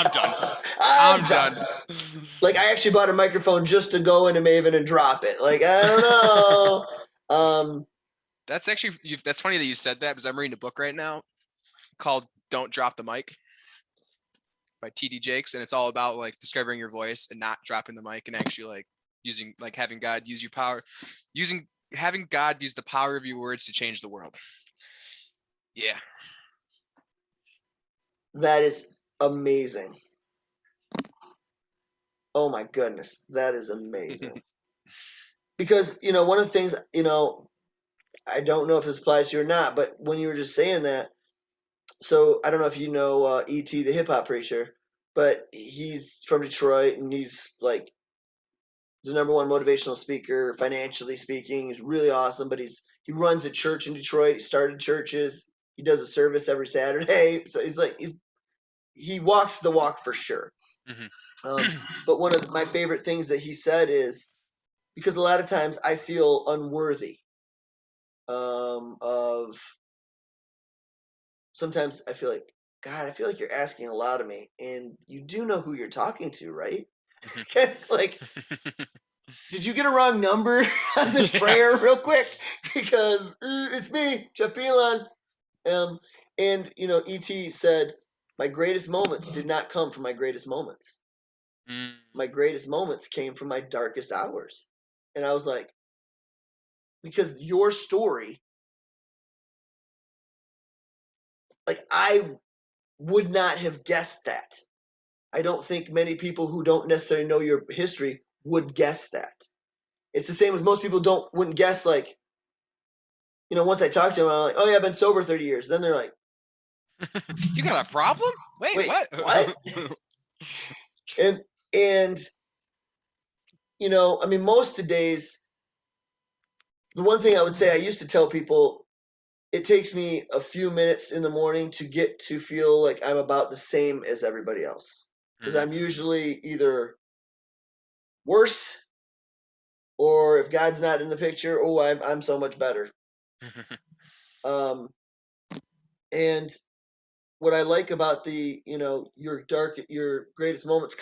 Speaker 2: done.
Speaker 1: I'm
Speaker 2: I'm
Speaker 1: done.
Speaker 2: done.
Speaker 1: Like, I actually bought a microphone just to go into Maven and drop it. Like, I don't know.
Speaker 2: That's actually that's funny that you said that, because I'm reading a book right now called "Don't Drop the Mic" by T.D. Jakes, and it's all about like discovering your voice and not dropping the mic, and actually like using, like, having God use your power, having God use the power of your words to change the world. Yeah.
Speaker 1: That is amazing. Oh my goodness, that is amazing. Because, one of the things, I don't know if this applies to you or not, but when you were just saying that, so I don't know if you know E.T., the hip hop preacher, but he's from Detroit, and he's like the number one motivational speaker, financially speaking. He's really awesome, but he runs a church in Detroit. He started churches. He does a service every Saturday. So he walks the walk for sure.
Speaker 2: Mhm.
Speaker 1: But one of my favorite things that he said is, because a lot of times I feel unworthy of, sometimes I feel like, God, I feel like you're asking a lot of me, and you do know who you're talking to, right?
Speaker 2: Mhm.
Speaker 1: Like, did you get a wrong number on this
Speaker 2: Yeah.
Speaker 1: prayer real quick? Because it's me, Jeff Pelon. Um, and Et said, my greatest moments did not come from my greatest moments.
Speaker 2: Mm.
Speaker 1: My greatest moments came from my darkest hours. And I was like, because your story, like, I would not have guessed that. I don't think many people who don't necessarily know your history would guess that. It's the same as most people wouldn't guess, like, once I talk to them, I'm like, oh yeah, I've been sober 30 years. Then they're like,
Speaker 2: You got a problem? Wait,
Speaker 1: wait,
Speaker 2: what?
Speaker 1: what? And I mean, most of the days, the one thing I would say, I used to tell people, it takes me a few minutes in the morning to get to feel like I'm about the same as everybody else. Because
Speaker 2: Mhm.
Speaker 1: I'm usually either worse or if God's not in the picture, oh, I'm so much better. Um, and what I like about the, your greatest moments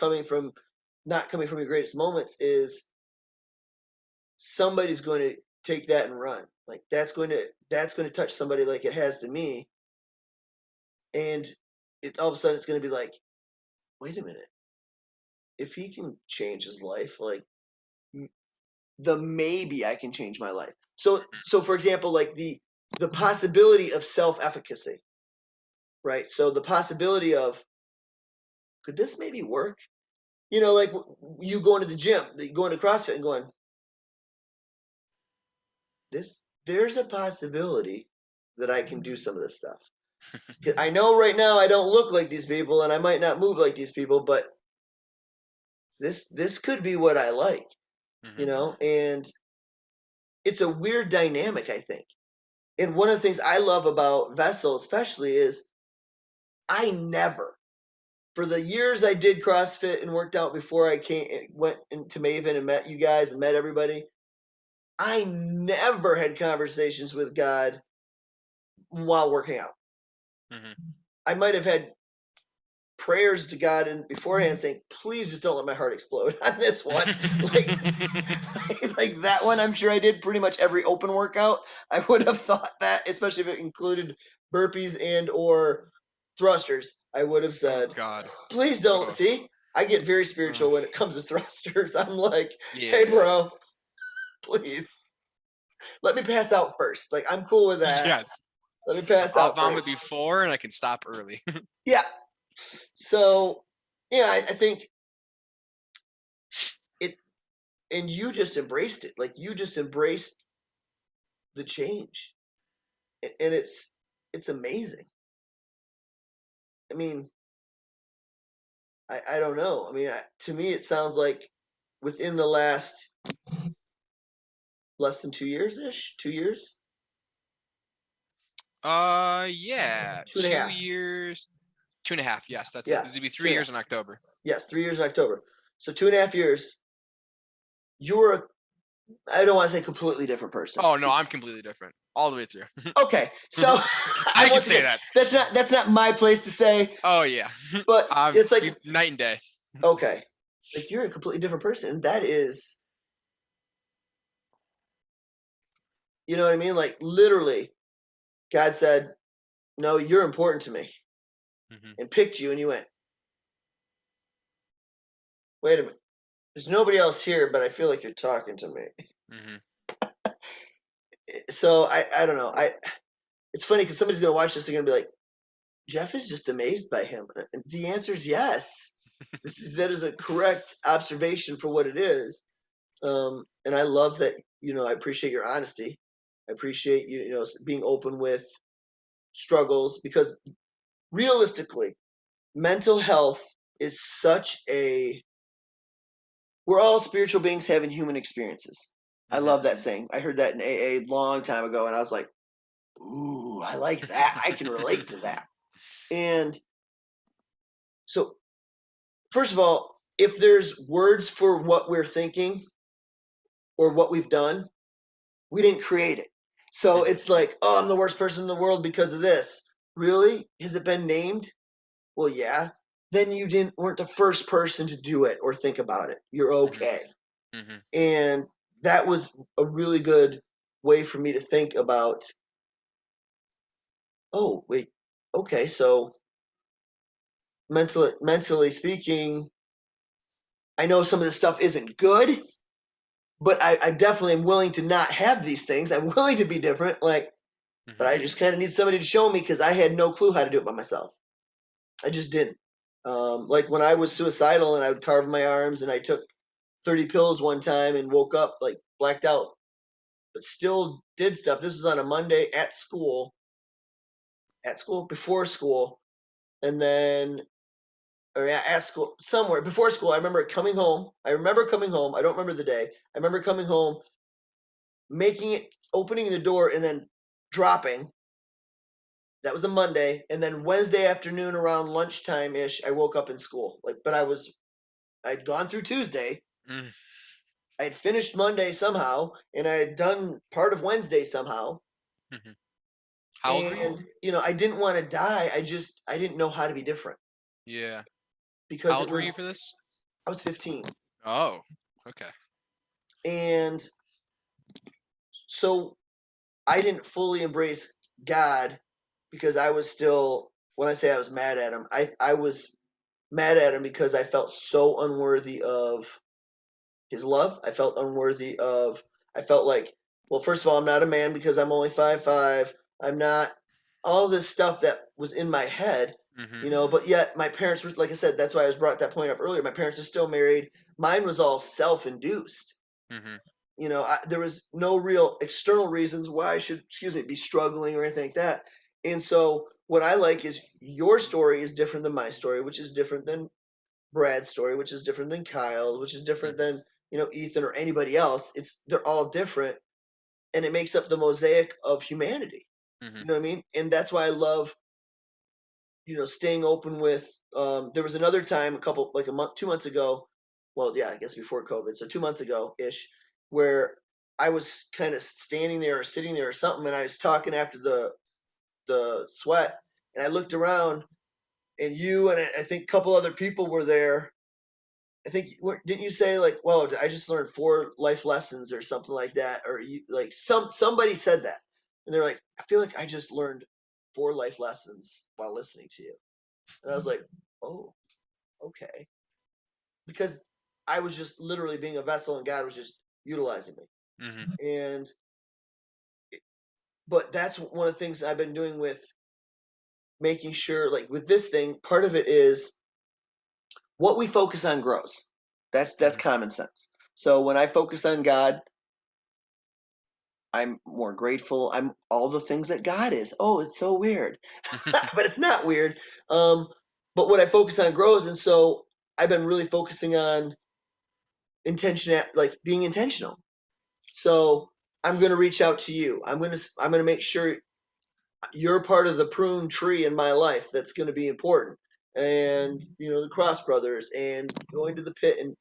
Speaker 1: not coming from your greatest moments is somebody's going to take that and run. Like that's going to touch somebody like it has to me, and all of a sudden it's going to be like, wait a minute, if he can change his life, like the maybe I can change my life. So for example, like the possibility of self-efficacy, right? So the possibility of, could this maybe work? Like you going to the gym, going to CrossFit and going, there's a possibility that I can do some of this stuff. I know right now I don't look like these people and I might not move like these people, but this could be what I like, and it's a weird dynamic, I think. And one of the things I love about Vessel especially is I never, for the years I did CrossFit and worked out before I went into Maven and met you guys and met everybody, I never had conversations with God while working out. I might have had prayers to God and beforehand saying, please just don't let my heart explode on this one. like that one, I'm sure I did pretty much every open workout. I would have thought that, especially if it included burpees and or thrusters. I would have said,
Speaker 2: God.
Speaker 1: please don't. See, I get very spiritual when it comes to thrusters. I'm like, hey, bro, please let me pass out first. Like, I'm cool with that.
Speaker 2: Yes.
Speaker 1: Let me pass
Speaker 2: I'll
Speaker 1: out
Speaker 2: vomit
Speaker 1: first.
Speaker 2: before and I can stop early.
Speaker 1: Yeah. So, yeah, I think it, and you just embraced it. Like, you just embraced the change. And it's amazing. I mean, I don't know. I mean, to me, it sounds like within the last less than 2 years ish, 2 years,
Speaker 2: Yeah,
Speaker 1: 2.5.
Speaker 2: 2 years, 2.5. Yes, that's it.
Speaker 1: Yeah,
Speaker 2: This would be 3 years
Speaker 1: 2.5.
Speaker 2: in October.
Speaker 1: Yes, 3 years in October. So 2.5 years. You're I don't want to say completely different person.
Speaker 2: Oh no, I'm completely different all the way through.
Speaker 1: Okay, so
Speaker 2: I can
Speaker 1: once
Speaker 2: say
Speaker 1: again,
Speaker 2: that.
Speaker 1: that's not my place to say,
Speaker 2: Oh yeah,
Speaker 1: but it's like,
Speaker 2: night and day.
Speaker 1: okay, like you're a completely different person. And that is, you know what I mean? Like literally, God said, "No, you're important to me," and picked you, and you went, "Wait a minute, there's nobody else here, but I feel like you're talking to me." So I don't know. It's funny because somebody's gonna watch this and gonna be like, Jeff is just amazed by him. And the answer is yes. That is a correct observation for what it is. And I love that. I appreciate your honesty. I appreciate being open with struggles, because realistically, mental health is such a. We're all spiritual beings having human experiences. I love that saying. I heard that in AA long time ago, and I was like, ooh, I like that. I can relate to that. And so, first of all, if there's words for what we're thinking or what we've done, we didn't create it. So it's like, oh, I'm the worst person in the world because of this. Really? Has it been named? Well, yeah. Then you weren't the first person to do it or think about it. You're okay. And that was a really good way for me to think about, oh, wait, okay, so mentally speaking, I know some of this stuff isn't good, but I definitely am willing to not have these things. I'm willing to be different. Like, but I just kind of need somebody to show me, because I had no clue how to do it by myself. I just didn't. Like when I was suicidal and I would carve my arms, and I took 30 pills one time and woke up like blacked out, but still did stuff. This was on a Monday before school, and then or at school somewhere before school. I remember coming home. I don't remember the day. I remember coming home, opening the door, and then dropping. That was a Monday, and then Wednesday afternoon around lunchtime ish, I woke up in school. Like, but I'd gone through Tuesday, I had finished Monday somehow, and I had done part of Wednesday somehow.
Speaker 2: Hmm. How old were you?
Speaker 1: And I didn't want to die. I didn't know how to be different
Speaker 2: Yeah. How
Speaker 1: because
Speaker 2: old were you for this?
Speaker 1: I was 15,
Speaker 2: Oh, okay.
Speaker 1: and so I didn't fully embrace God because I was still. When I say I was mad at him, I was mad at him because I felt so unworthy of his love. I felt unworthy of. I felt like, well, first of all, I'm not a man because I'm only 5'5". I'm not all this stuff that was in my head,
Speaker 2: Hmm.
Speaker 1: But yet my parents were, like I said, that's why I was brought that point up earlier. My parents are still married. Mine was all self-induced.
Speaker 2: Hmm.
Speaker 1: There was no real external reasons why I should, excuse me, be struggling or anything like that. And so what I like is your story is different than my story, which is different than Brad's story, which is different than Kyle, which is different than Ethan or anybody else. They're all different, and it makes up the mosaic of humanity.
Speaker 2: Hmm.
Speaker 1: You know what I mean? And that's why I love staying open with. There was another time, like a month, 2 months ago. Well, yeah, I guess before COVID, so 2 months ago ish, where I was kind of standing there or sitting there or something, and I was talking after the sweat, and I looked around, and you and I think a couple other people were there. I think didn't you say like, well, I just learned 4 life lessons or something like that, or you like somebody said that, and they're like, I feel like I just learned 4 life lessons while listening to you, and I was like, oh, okay, because I was just literally being a vessel, and God was just utilizing me,
Speaker 2: Hmm.
Speaker 1: and but that's one of the things I've been doing with making sure, like with this thing, part of it is what we focus on grows. That's common sense. So when I focus on God, I'm more grateful. I'm all the things that God is. Oh, it's so weird, but it's not weird. Um, but what I focus on grows, and so I've been really focusing on intention, like being intentional. So I'm going to reach out to you. I'm going to make sure you're part of the prune tree in my life that's going to be important. And the Cross Brothers, and going to the pit, and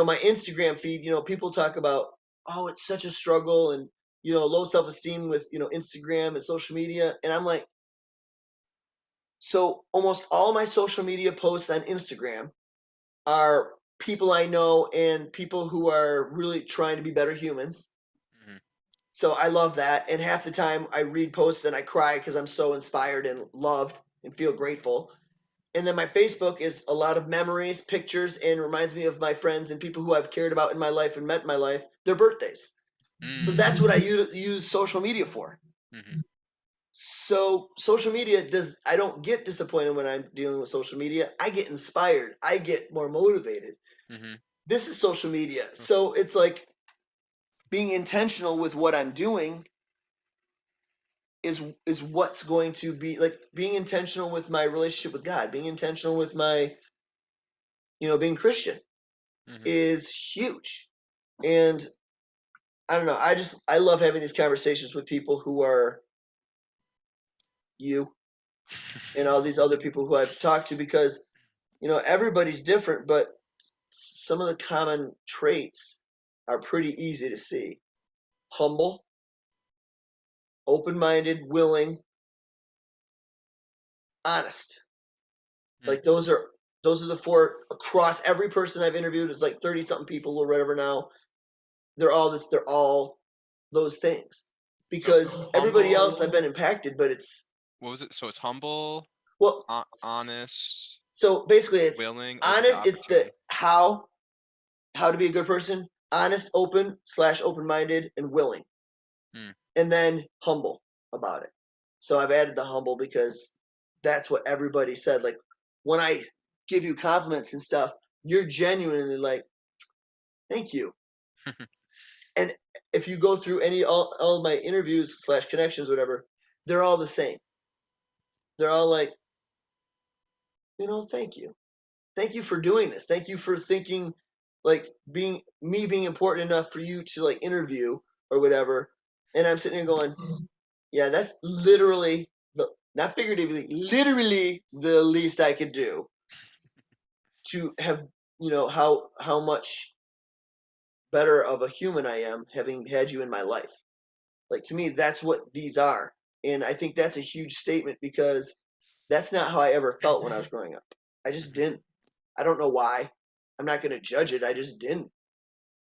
Speaker 1: my Instagram feed, people talk about, oh, it's such a struggle, and low self-esteem with Instagram and social media, and I'm like, so almost all my social media posts on Instagram are people I know and people who are really trying to be better humans.
Speaker 2: Hmm.
Speaker 1: So I love that, and half the time I read posts and I cry because I'm so inspired and loved and feel grateful. And then my Facebook is a lot of memories, pictures, and reminds me of my friends and people who I've cared about in my life and met in my life, their birthdays. So
Speaker 2: Mm.
Speaker 1: that's what I use social media for.
Speaker 2: Hmm.
Speaker 1: So social media I don't get disappointed when I'm dealing with social media. I get inspired. I get more motivated.
Speaker 2: Hmm.
Speaker 1: This is social media. So it's like being intentional with what I'm doing is what's going to be like being intentional with my relationship with God, being intentional with my, being Christian
Speaker 2: Hmm.
Speaker 1: is huge. And I don't know. I love having these conversations with people who are you and all these other people who I've talked to, because everybody's different, but some of the common traits are pretty easy to see. Humble, open-minded, willing, honest.
Speaker 2: Mm.
Speaker 1: Like those are the 4 across every person I've interviewed. It's like 30 something people or whatever now. They're all those things.
Speaker 2: So
Speaker 1: Because everybody
Speaker 2: humble.
Speaker 1: else I've been impacted, but it's,
Speaker 2: What was it? So it's humble,
Speaker 1: well,
Speaker 2: honest,
Speaker 1: so basically it's
Speaker 2: willing, open to
Speaker 1: honest, it's the
Speaker 2: opportunity.
Speaker 1: how to be a good person, honest, open slash open-minded, and willing,
Speaker 2: Mm.
Speaker 1: and then humble about it. So I've added the humble because that's what everybody said. Like when I give you compliments and stuff, you're genuinely like, thank you. And if you go through all my interviews slash connections, whatever, they're all the same. They're all like, thank you. Thank you for doing this. Thank you for thinking, like being important enough for you to like interview or whatever. And I'm sitting here going, yeah, that's literally not figuratively, literally the least I could do to have, how much better of a human I am having had you in my life. Like to me, that's what these are. And I think that's a huge statement because that's not how I ever felt when I was growing up. I just
Speaker 2: Mhm.
Speaker 1: didn't. I don't know why. I'm not going to judge it. I just didn't,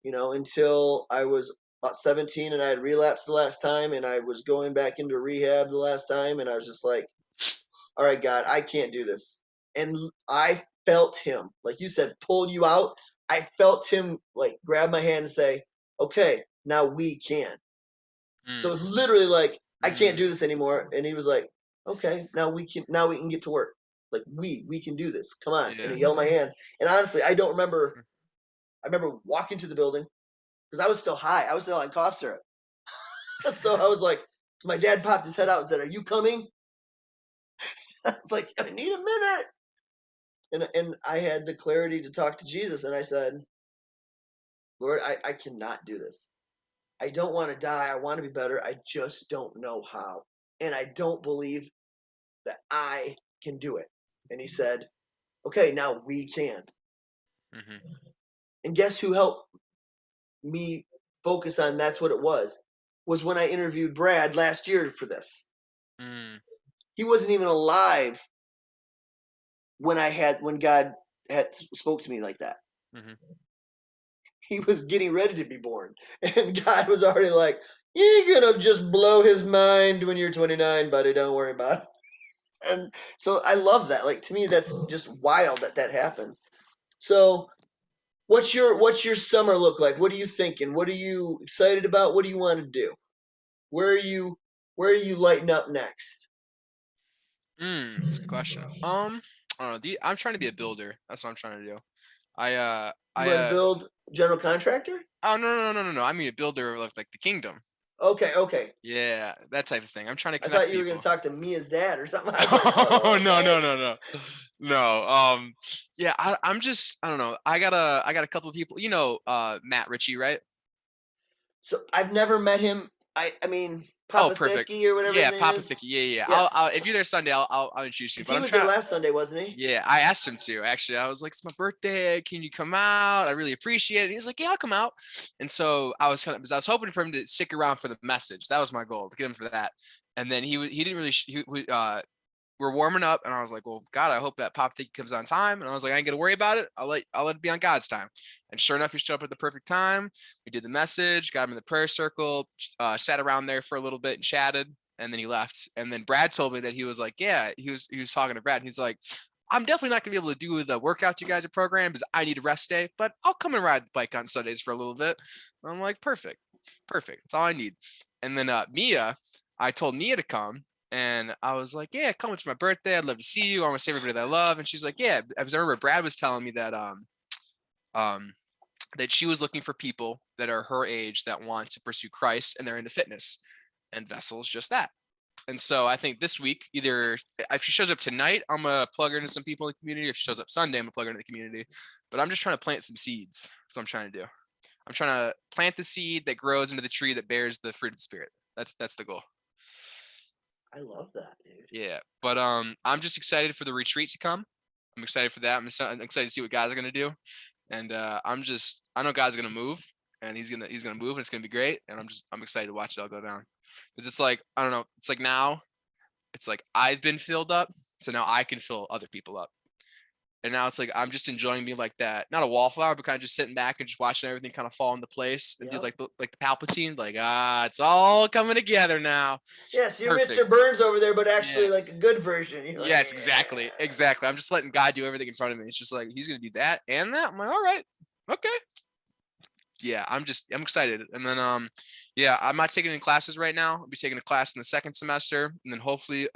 Speaker 1: until I was about 17 and I had relapsed the last time and I was going back into rehab the last time. And I was just like, all right, God, I can't do this. And I felt him, like you said, pull you out. I felt him like grab my hand and say, okay, now we can. So
Speaker 2: Mm.
Speaker 1: it's literally like, I can't
Speaker 2: Mm.
Speaker 1: do this anymore. And he was like, okay, now we can get to work. Like we can do this. Come on. And
Speaker 2: Yeah.
Speaker 1: he held my hand. And honestly, I don't remember. I remember walking to the building because I was still high. I was still on cough syrup. So I was like, so my dad popped his head out and said, "Are you coming?" I was like, "I need a minute." And I had the clarity to talk to Jesus, and I said, "Lord, I cannot do this. I don't want to die. I want to be better. I just don't know how, and I don't believe that I can do it." And he said, "Okay, now we can."
Speaker 2: Mhm.
Speaker 1: And guess who helped me focus on that's what it was when I interviewed Brad last year for this.
Speaker 2: Mm.
Speaker 1: He wasn't even alive when God had spoke to me like that.
Speaker 2: Mhm.
Speaker 1: He was getting ready to be born, and God was already like, "You're gonna just blow his mind when you're 29, buddy. Don't worry about it." And so I love that. Like to me, that's just wild that happens. So what's your summer look like? What are you thinking? What are you excited about? What do you want to do? Where are you where are you lighting up next?
Speaker 2: That's a good question. I don't know. I'm trying to be a builder. That's what I'm trying to do.
Speaker 1: You want to build general contractor?
Speaker 2: Oh, no. I mean a builder of like the kingdom.
Speaker 1: Okay, okay.
Speaker 2: Yeah, that type of thing. I'm trying to
Speaker 1: I
Speaker 2: connect
Speaker 1: thought you were gonna
Speaker 2: people.
Speaker 1: talk to Mia's dad or something. I was like,
Speaker 2: Oh,
Speaker 1: oh,
Speaker 2: no,
Speaker 1: okay.
Speaker 2: no, no, no. No. Yeah, I'm just, I don't know. I got a couple of people, Matt Ritchie, right?
Speaker 1: So I've never met him. I mean
Speaker 2: Oh,
Speaker 1: Papa
Speaker 2: perfect.
Speaker 1: Thicky or whatever his
Speaker 2: Yeah,
Speaker 1: name
Speaker 2: Papa
Speaker 1: is.
Speaker 2: Thicky. Yeah.
Speaker 1: Yeah,
Speaker 2: If you're there Sunday, I'll introduce you.
Speaker 1: because
Speaker 2: But
Speaker 1: he
Speaker 2: I'm
Speaker 1: was there
Speaker 2: trying to.
Speaker 1: last Sunday, wasn't he?
Speaker 2: Yeah, I asked him to actually. I was like, "It's my birthday. Can you come out? I really appreciate it." And he's like, "Yeah, I'll come out." And so I was hoping for him to stick around for the message. That was my goal to get him for that. And then he didn't really. We're warming up, and I was like, "Well, God, I hope that pop ticket comes on time." And I was like, "I ain't gonna worry about it. I'll let it be on God's time." And sure enough, he showed up at the perfect time. We did the message, got him in the prayer circle, sat around there for a little bit and chatted, and then he left. And then Brad told me that he was like, "Yeah," he was talking to Brad, and he's like, "I'm definitely not gonna be able to do the workouts you guys are programmed because I need a rest day, but I'll come and ride the bike on Sundays for a little bit." And I'm like, "Perfect, perfect. That's all I need." And then Mia, I told Mia to come, and I was like, "Yeah, come. It's my birthday. I'd love to see you. I want to see everybody that I love." And she's like, "Yeah." I remember Brad was telling me um that she was looking for people that are her age that want to pursue Christ and they're into fitness, and Vessel's just that. And so I think this week, either if she shows up tonight, I'm gonna plug her into some people in the community. If she shows up Sunday, I'm gonna plug her into the community. But I'm just trying to plant some seeds. That's what I'm trying to do. I'm trying to plant the seed that grows into the tree that bears the fruit of the spirit. That's the goal.
Speaker 1: I love that, dude.
Speaker 2: Yeah, but I'm just excited for the retreat to come. I'm excited for that. I'm excited to see what God's gonna do, and I know God's gonna move, and He's gonna move, and it's gonna be great. And I'm excited to watch it all go down, because it's like I don't know. It's like now, it's like I've been filled up, so now I can fill other people up. And now it's like I'm just enjoying being like that, not a wallflower, but kind of just sitting back and just watching everything kind of fall into place and do
Speaker 1: Yep.
Speaker 2: like the Palpatine, like it's all coming together now. It's
Speaker 1: Yes, you're Mr.
Speaker 2: perfect.
Speaker 1: Burns over there, but actually
Speaker 2: Yeah.
Speaker 1: like a good version. You're like,
Speaker 2: Yes, exactly. Exactly. I'm just letting God do everything in front of me. It's just like he's gonna do that and that. I'm like, all right, okay. Yeah, I'm excited. And then yeah, I'm not taking any classes right now. I'll be taking a class in the second semester, and then hopefully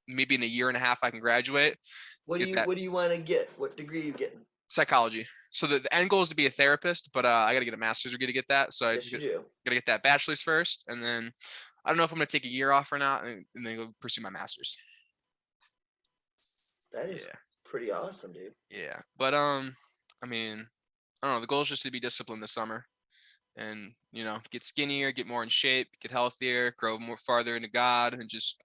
Speaker 2: maybe in a year and a half I can graduate.
Speaker 1: what do
Speaker 2: Get
Speaker 1: you
Speaker 2: that
Speaker 1: what do you want to get? What degree are you getting?
Speaker 2: psychology. So the end goal is to be a therapist, but I got to get a master's degree to get that. So I
Speaker 1: Yes, you do.
Speaker 2: got to get that bachelor's first, and then I don't know if I'm gonna take a year off or not, and then go pursue my master's.
Speaker 1: That is
Speaker 2: Yeah,
Speaker 1: pretty awesome, dude.
Speaker 2: yeah. But I mean, I don't know. The goal is just to be disciplined this summer, and get skinnier, get more in shape, get healthier, grow more farther into God, and just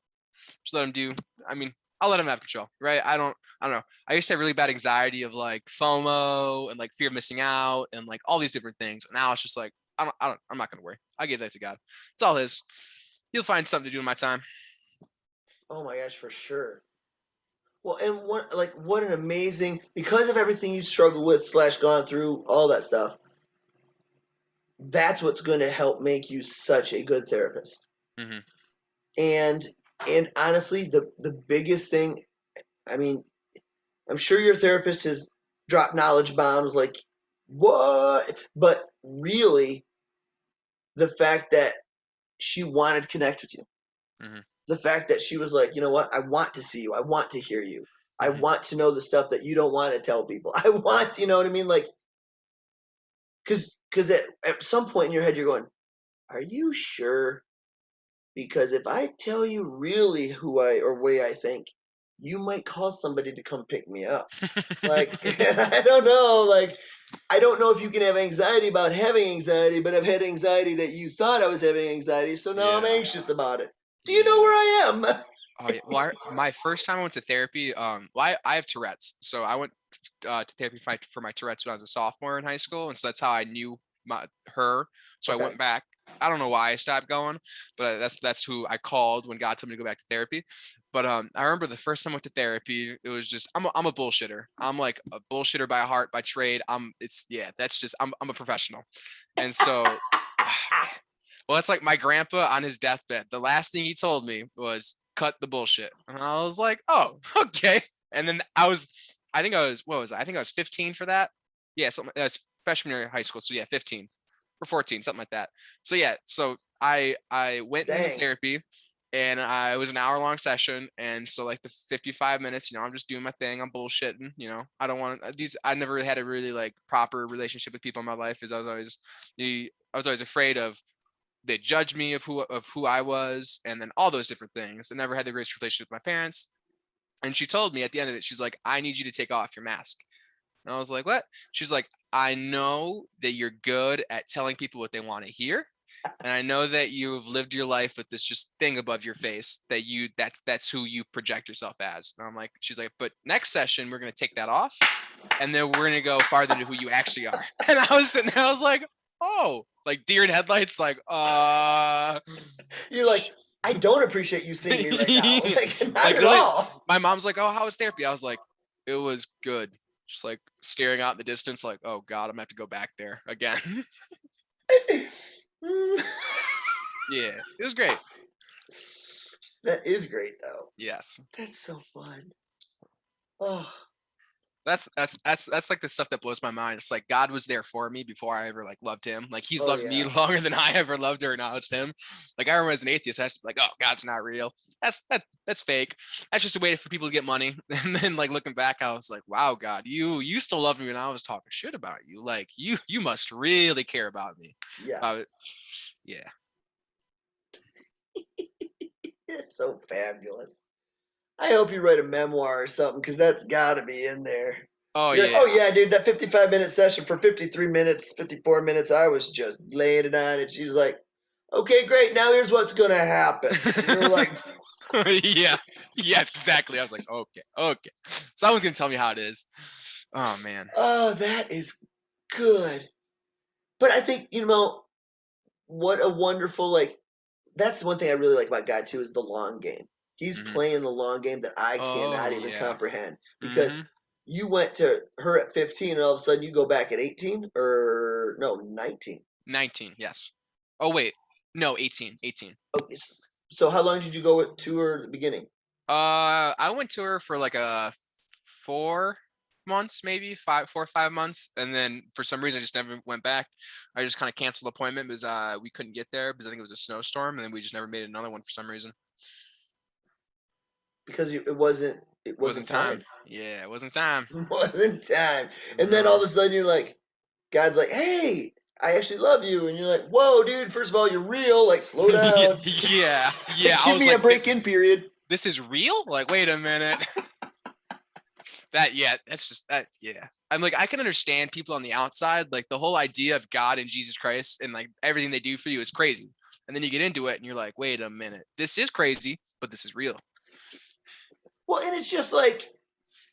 Speaker 2: let him do. I mean, I'll let him have control, right? I don't know. I used to have really bad anxiety of like FOMO and like fear of missing out and like all these different things. Now it's just like I'm not gonna worry. I give that to God. It's all his. He'll find something to do in my time.
Speaker 1: Oh my gosh, for sure. Well, and what an amazing, because of everything you struggled with slash gone through, all that stuff. That's what's going to help make you such a good therapist.
Speaker 2: Mm-hmm.
Speaker 1: And honestly, the biggest thing, I mean, I'm sure your therapist has dropped knowledge bombs like what, but really, the fact that she wanted to connect with you,
Speaker 2: Mm-hmm.
Speaker 1: the fact that she was like, you know what, I want to see you, I want to hear you, I
Speaker 2: Mm-hmm.
Speaker 1: want to know the stuff that you don't want to tell people. I want, you know what I mean, like, because at some point in your head you're going, are you sure? Because if I tell you really who I or way I think, you might call somebody to come pick me up. Like, I don't know. Like, I don't know if you can have anxiety about having anxiety, but I've had anxiety that you thought I was having anxiety, so now I'm
Speaker 2: Yeah.
Speaker 1: anxious about it. Do you know
Speaker 2: Yeah.
Speaker 1: where I am?
Speaker 2: Oh yeah. Well, my first time I went to therapy, well, I have Tourette's, so I went to therapy for my Tourette's when I was a sophomore in high school, and so that's how I knew her. So I
Speaker 1: Okay.
Speaker 2: went back. I don't know why I stopped going, but that's who I called when God told me to go back to therapy. But I remember the first time I went to therapy, it was just I'm a bullshitter. I'm like a bullshitter by heart, by trade. That's just I'm a professional, and so. Well, it's like my grandpa on his deathbed. The last thing he told me was cut the bullshit. And I was like, oh, okay. And then I think I was, what was I? I think I was 15 for that. Yeah, something that's freshman year of high school. So yeah, 15 or 14, something like that. So yeah, so I went into
Speaker 1: Dang.
Speaker 2: therapy and it was an hour-long session. And so like the 55 minutes, I'm just doing my thing. I'm bullshitting, I don't want I never really had a really like proper relationship with people in my life because I was always afraid of they judged me of who I was, and then all those different things. I never had the greatest relationship with my parents. And she told me at the end of it, she's like, I need you to take off your mask. And I was like, what? She's like, I know that you're good at telling people what they want to hear. And I know that you've lived your life with this just thing above your face that's who you project yourself as. And I'm like, she's like, but next session, we're going to take that off. And then we're going to go farther into who you actually are. And I was sitting there, I was like, oh, like deer in headlights, like,
Speaker 1: You're like, I don't appreciate you seeing me right now. Like, not
Speaker 2: like
Speaker 1: at
Speaker 2: literally,
Speaker 1: all.
Speaker 2: my mom's like, oh, how was therapy? I was like, it was good. Just like staring out in the distance, like, oh God, I'm gonna have to go back there again. Yeah, it was great.
Speaker 1: That is great, though.
Speaker 2: Yes.
Speaker 1: That's so fun. Oh,
Speaker 2: That's like the stuff that blows my mind. It's like God was there for me before I ever like loved him. Like he's
Speaker 1: oh
Speaker 2: loved me
Speaker 1: yeah.
Speaker 2: longer than I ever loved or acknowledged him. Like I remember as an atheist, I was like, oh, God's not real. That's fake. That's just a way for people to get money. And then like looking back, I was like, wow, God, you still love me when I was talking shit about you. Like you must really care about me.
Speaker 1: Yes.
Speaker 2: Yeah.
Speaker 1: It's so fabulous. I hope you write a memoir or something because that's got to be in there.
Speaker 2: Oh
Speaker 1: You're like, oh
Speaker 2: yeah.
Speaker 1: yeah, dude, that 55-minute session for 53 minutes, 54 minutes, I was just laying it on. And she was like, okay, great. Now here's what's going to happen. And you're like,
Speaker 2: Yeah. Yes, exactly. I was like, okay. Someone's gonna tell me how it is. Oh man.
Speaker 1: oh, that is good. But I think, what a wonderful, like, that's the one thing I really like about God too is the long game. He's
Speaker 2: Hmm.
Speaker 1: playing the long game that I cannot
Speaker 2: Oh
Speaker 1: even
Speaker 2: yeah.
Speaker 1: comprehend because
Speaker 2: Hmm.
Speaker 1: you went to her at 15 and all of a sudden you go back at 18 or no, 19.
Speaker 2: 19, yes. Oh wait. No, 18. 18.
Speaker 1: Okay, so how long did you go to her at the beginning?
Speaker 2: I went to her for like a 4 months, maybe 4 or 5 months, and then for some reason I just never went back. I just kind of canceled the appointment because we couldn't get there because I think it was a snowstorm, and then we just never made another one for some reason.
Speaker 1: Because it
Speaker 2: It wasn't
Speaker 1: wasn't
Speaker 2: time.
Speaker 1: time.
Speaker 2: Yeah, it wasn't time.
Speaker 1: It wasn't time. And then all
Speaker 2: No.
Speaker 1: of a sudden you're like, God's like, hey, I actually love you. And you're like, whoa, dude, first of all, you're real. Like, slow down.
Speaker 2: Yeah. I
Speaker 1: Give
Speaker 2: was
Speaker 1: me a
Speaker 2: like,
Speaker 1: break in period.
Speaker 2: this is real? Like, wait a minute. That's just that. Yeah. I'm like, I can understand people on the outside, like the whole idea of God and Jesus Christ and like everything they do for you is crazy. And then you get into it and you're like, wait a minute, this is crazy, but this is real.
Speaker 1: Well, and it's just like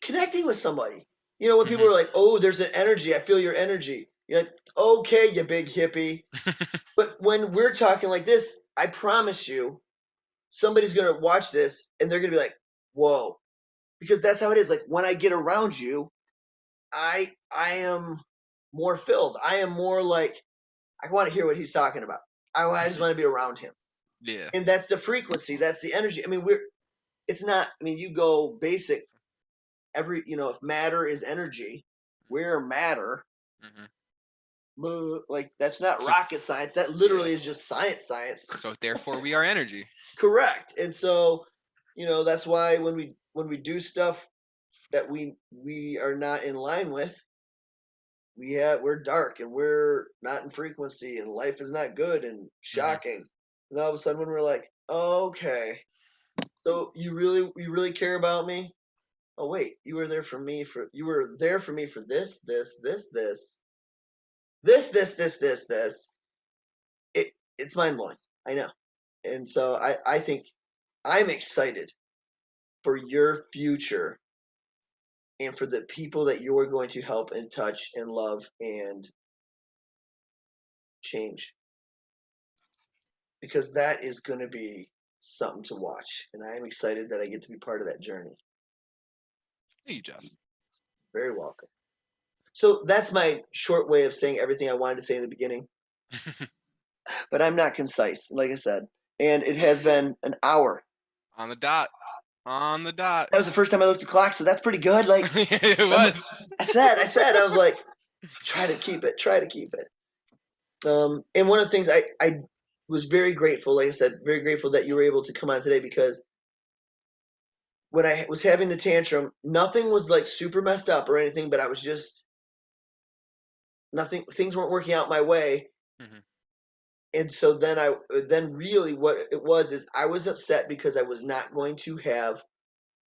Speaker 1: connecting with somebody. You know, when people
Speaker 2: Hmm.
Speaker 1: are like, "Oh, there's an energy. I feel your energy." You're like, "Okay, you big hippie." But when we're talking like this, I promise you, somebody's gonna watch this and they're gonna be like, "Whoa," because that's how it is. Like when I get around you, I am more filled. I am more like I want to hear what he's talking about. I just want to be around him,
Speaker 2: Yeah.
Speaker 1: and that's the frequency. That's the energy. I mean, we're. It's not. I mean, you go basic. If matter is energy, we're matter.
Speaker 2: Hmm.
Speaker 1: Like that's not
Speaker 2: So
Speaker 1: rocket science. That
Speaker 2: yeah.
Speaker 1: literally is just science. Science.
Speaker 2: So therefore, we are energy.
Speaker 1: Correct. And so, that's why when we do stuff that we are not in line with, we're dark and we're not in frequency and life is not good and
Speaker 2: Hmm.
Speaker 1: shocking. And then all of a sudden when we're like, okay, so you really care about me? Oh wait, you were there for me for this. It's mind blowing. I know. And so I think I'm excited for your future and for the people that you're going to help and touch and love and change because that is going to be something to watch. And I am excited that I get to be part of that journey.
Speaker 2: Thank you, Jeff.
Speaker 1: Very welcome. So that's my short way of saying everything I wanted to say in the beginning, but I'm not concise, like I said. And it has been an hour.
Speaker 2: On the dot. On the dot.
Speaker 1: That was the first time I looked at the clock, so that's pretty good. Like
Speaker 2: It
Speaker 1: I'm,
Speaker 2: was.
Speaker 1: I was like, try to keep it. And one of the things I was very grateful, like I said, very grateful that you were able to come on today because when I was having the tantrum, nothing was like super messed up or anything, but I was just nothing. Things weren't working out my way,
Speaker 2: Hmm.
Speaker 1: and so then really what it was is I was upset because I was not going to have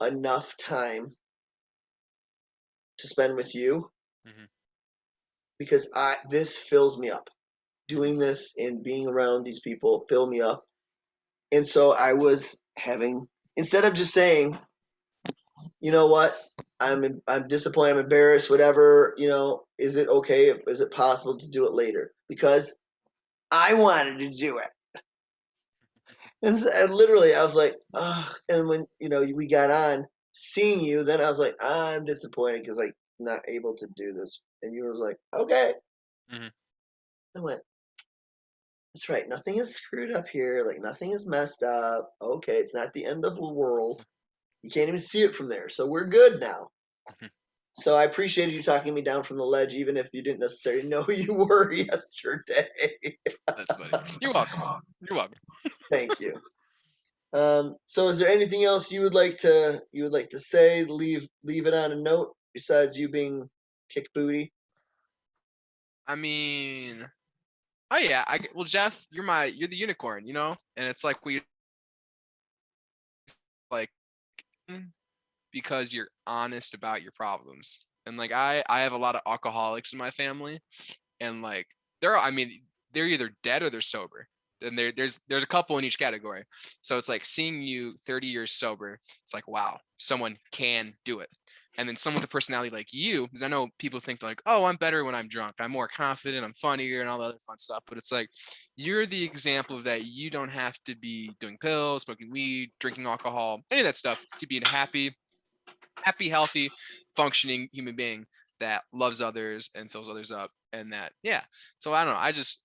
Speaker 1: enough time to spend with you
Speaker 2: Hmm.
Speaker 1: because I this fills me up.
Speaker 2: Hmm.
Speaker 1: Doing this and being around these people fill me up, and so I was having instead of just saying you know what? I'm disappointed. I'm embarrassed. Whatever. Is it okay? Is it possible to do it later? Because I wanted to do it. And literally, I was like, ugh. And when we got on, seeing you, then I was like, I'm disappointed because like not able to do this. And you was like, okay.
Speaker 2: Hmm.
Speaker 1: I went, that's right. Nothing is screwed up here. Like nothing is messed up. Okay, it's not the end of the world. You can't even see it from there. So we're good now. So I appreciated you talking me down from the ledge, even if you didn't necessarily know who you were yesterday.
Speaker 2: That's funny. You're welcome. You're welcome.
Speaker 1: Thank you. So is there anything else you would like to say? Leave it on a note besides you being kick booty.
Speaker 2: I mean, oh yeah. Well, Jeff, you're the unicorn, and it's like we like because you're honest about your problems. And like I have a lot of alcoholics in my family, and like I mean, they're either dead or they're sober. And there's a couple in each category. So it's like seeing you 30 years sober, it's like, wow, someone can do it. And then someone with a personality like you, because I know people think like, oh, I'm better when I'm drunk. I'm more confident, I'm funnier, and all the other fun stuff. But it's like you're the example of that you don't have to be doing pills, smoking weed, drinking alcohol, any of that stuff to be a happy, healthy, functioning human being that loves others and fills others up. And that, yeah. So I don't know.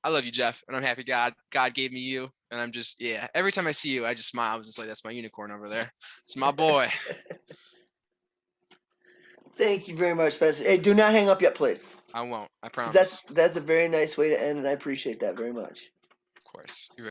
Speaker 2: I love you, Jeff, and I'm happy God gave me you. And I'm just, yeah. Every time I see you, I just smile. I was just like, that's my unicorn over there. It's my boy.
Speaker 1: Thank you very much, Spencer. Hey, do not hang up yet, please,
Speaker 2: I won't. I
Speaker 1: because that's
Speaker 2: promise.
Speaker 1: that's a very nice way to end, and I appreciate that very much.
Speaker 2: Of course. You're